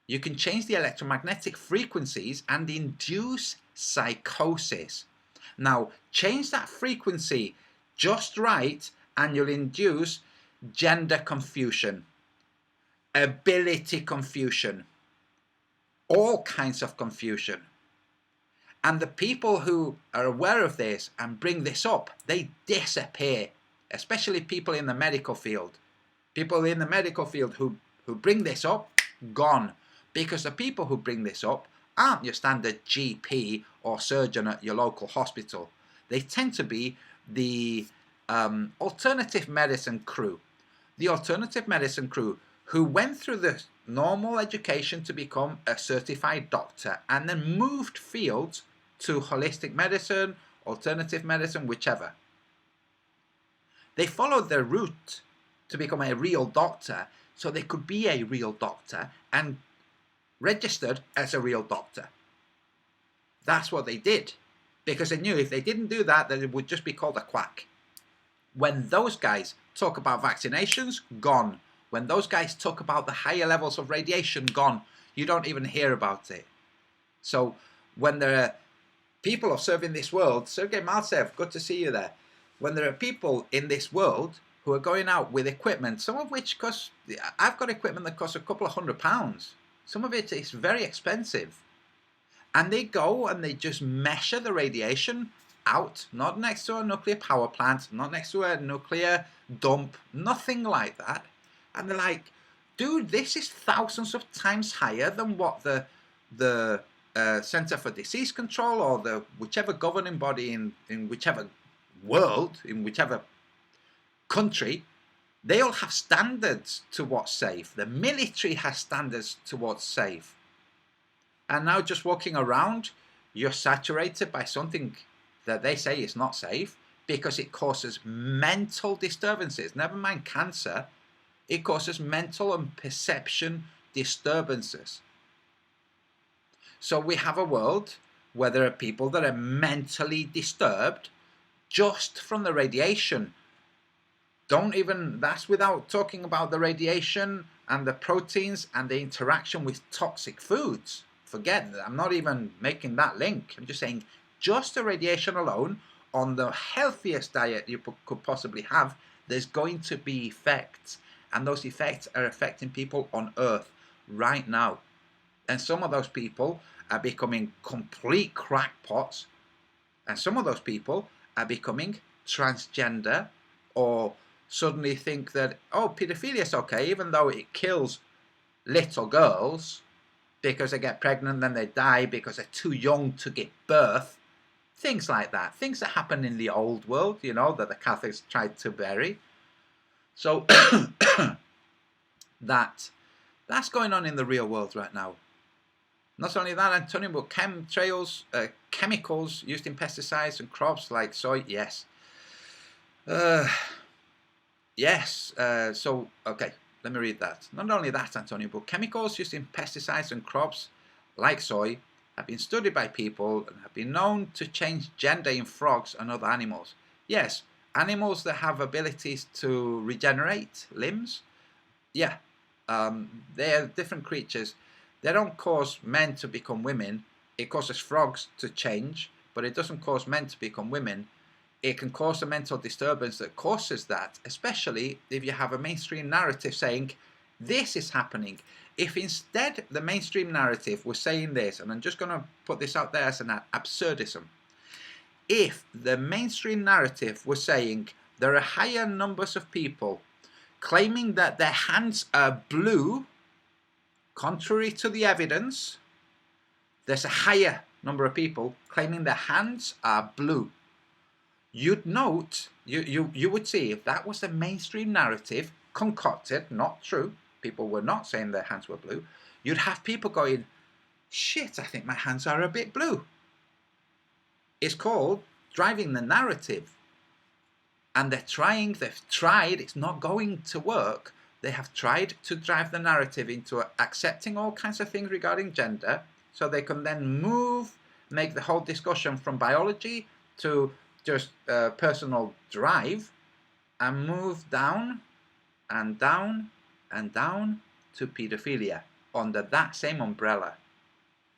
[SPEAKER 1] You can change the electromagnetic frequencies and induce psychosis. Now, change that frequency just right and you'll induce gender confusion, ability confusion, all kinds of confusion. And the people who are aware of this and bring this up, they disappear, especially people in the medical field. People in the medical field who bring this up, gone. Because the people who bring this up aren't your standard GP or surgeon at your local hospital. They tend to be the alternative medicine crew. The alternative medicine crew who went through the normal education to become a certified doctor and then moved fields to holistic medicine, alternative medicine, whichever. They followed their route to become a real doctor so they could be a real doctor and registered as a real doctor. That's what they did, because they knew if they didn't do that, then it would just be called a quack. When those guys talk about vaccinations, gone. When those guys talk about the higher levels of radiation, gone. You don't even hear about it. So when there are people observing this world, Sergei Maltsev, good to see you there. When there are people in this world who are going out with equipment, some of which costs, I've got equipment that costs a couple of £100. Some of it is very expensive. And they go and they just measure the radiation out, not next to a nuclear power plant, not next to a nuclear dump, nothing like that. And they're like, dude, this is thousands of times higher than what the Center for Disease Control or the whichever governing body in whichever world, in whichever country, they all have standards to what's safe. The military has standards to what's safe. And now just walking around, you're saturated by something that they say is not safe because it causes mental disturbances. Never mind cancer, it causes mental and perception disturbances. So we have a world where there are people that are mentally disturbed just from the radiation. That's without talking about the radiation and the proteins and the interaction with toxic foods. Forget that. I'm not even making that link. I'm just saying just the radiation alone on the healthiest diet you could possibly have, there's going to be effects. And those effects are affecting people on Earth right now. And some of those people are becoming complete crackpots. And some of those people are becoming transgender, or suddenly think that, oh, paedophilia is okay, even though it kills little girls because they get pregnant, then they die because they're too young to give birth. Things like that. Things that happen in the old world, you know, that the Catholics tried to bury. So that's going on in the real world right now. Not only that, Antonio, but chemtrails, chemicals used in pesticides and crops like soy, yes. Yes, so, okay, let me read that. Not only that, Antonio, but chemicals used in pesticides and crops like soy have been studied by people and have been known to change gender in frogs and other animals. Yes, animals that have abilities to regenerate limbs, yeah, they're different creatures. They don't cause men to become women. It causes frogs to change, but it doesn't cause men to become women. It can cause a mental disturbance that causes that, especially if you have a mainstream narrative saying, this is happening. If instead the mainstream narrative was saying this, and I'm just going to put this out there as an absurdism, if the mainstream narrative was saying there are higher numbers of people claiming that their hands are blue, contrary to the evidence, there's a higher number of people claiming their hands are blue. You'd note, you would see, if that was the mainstream narrative, concocted, not true, people were not saying their hands were blue, you'd have people going, shit, I think my hands are a bit blue. It's called driving the narrative. And they've tried, it's not going to work. They have tried to drive the narrative into accepting all kinds of things regarding gender, so they can then make the whole discussion from biology to just personal drive, and move down and down and down to paedophilia under that same umbrella.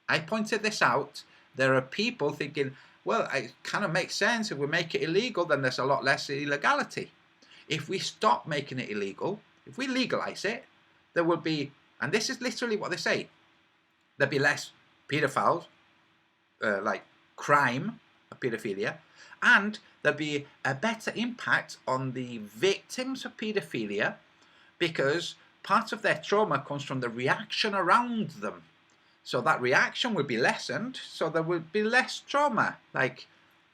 [SPEAKER 1] I pointed this out. There are people thinking, well, it kind of makes sense. If we make it illegal, then there's a lot less illegality. If we stop making it illegal, if we legalize it, there will be, and this is literally what they say, there'll be less paedophiles, like crime of paedophilia, and there'll be a better impact on the victims of paedophilia, because part of their trauma comes from the reaction around them. So that reaction will be lessened, so there will be less trauma. Like,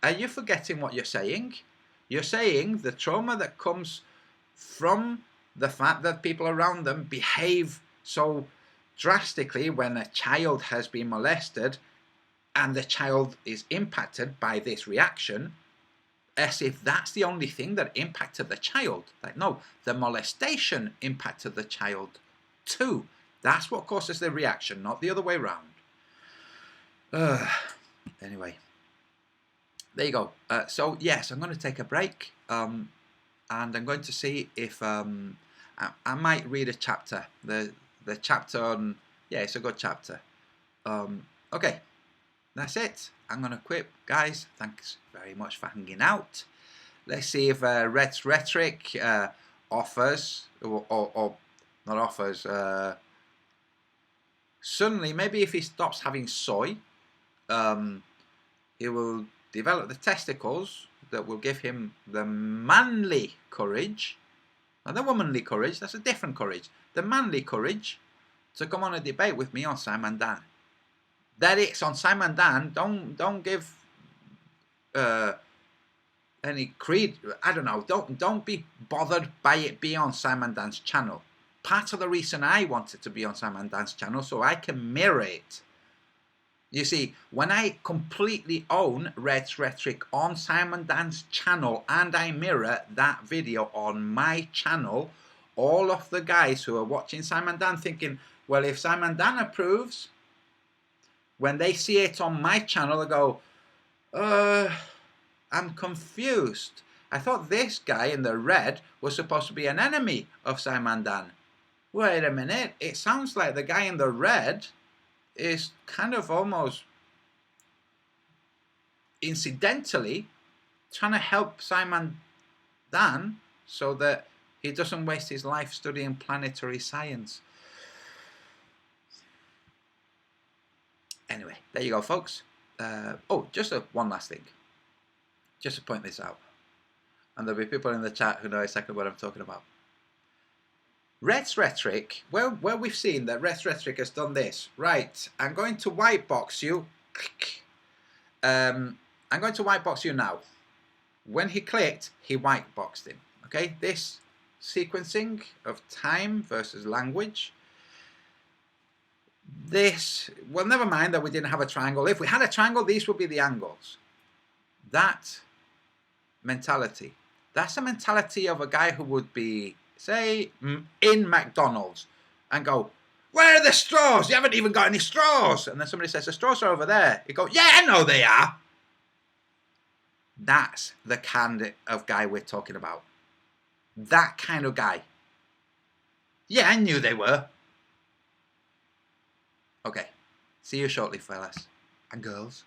[SPEAKER 1] are you forgetting what you're saying? You're saying the trauma that comes from the fact that people around them behave so drastically when a child has been molested and the child is impacted by this reaction, as if that's the only thing that impacted the child. Like, no, the molestation impacted the child too. That's what causes the reaction, not the other way around. Anyway, there you go. So yes, I'm going to take a break, and I'm going to see if I might read a chapter. The chapter on, yeah, it's a good chapter. Okay, that's it. I'm going to quit, guys. Thanks very much for hanging out. Let's see if Red's Rhetoric offers, or not offers. Suddenly, maybe if he stops having soy, he will develop the testicles that will give him the manly courage, not the womanly courage, that's a different courage, the manly courage to come on a debate with me on Simon Dan. That it's on Simon Dan, don't give any creed, I don't know, don't be bothered by it being on Simon Dan's channel. Part of the reason I wanted to be on Simon Dan's channel, so I can mirror it. You see, when I completely own Red's Rhetoric on Simon Dan's channel and I mirror that video on my channel, all of the guys who are watching Simon Dan thinking, well, if Simon Dan approves, when they see it on my channel, they go, I'm confused. I thought this guy in the red was supposed to be an enemy of Simon Dan. Wait a minute, it sounds like the guy in the red is kind of almost incidentally trying to help Simon Dan so that he doesn't waste his life studying planetary science. Anyway, there you go, folks. Oh, just one last thing. Just to point this out. And there'll be people in the chat who know exactly what I'm talking about. Red's Rhetoric, where we've seen that Red's Rhetoric has done this. Right, I'm going to white box you. I'm going to white box you now. When he clicked, he white boxed him. Okay, this sequencing of time versus language. This, well, never mind that we didn't have a triangle. If we had a triangle, these would be the angles. That mentality. That's a mentality of a guy who would be, say, in McDonald's and go, where are the straws? You haven't even got any straws. And then somebody says, the straws are over there. You go, yeah, I know they are. That's the kind of guy we're talking about. That kind of guy. Yeah, I knew they were. Okay. See you shortly, fellas and girls.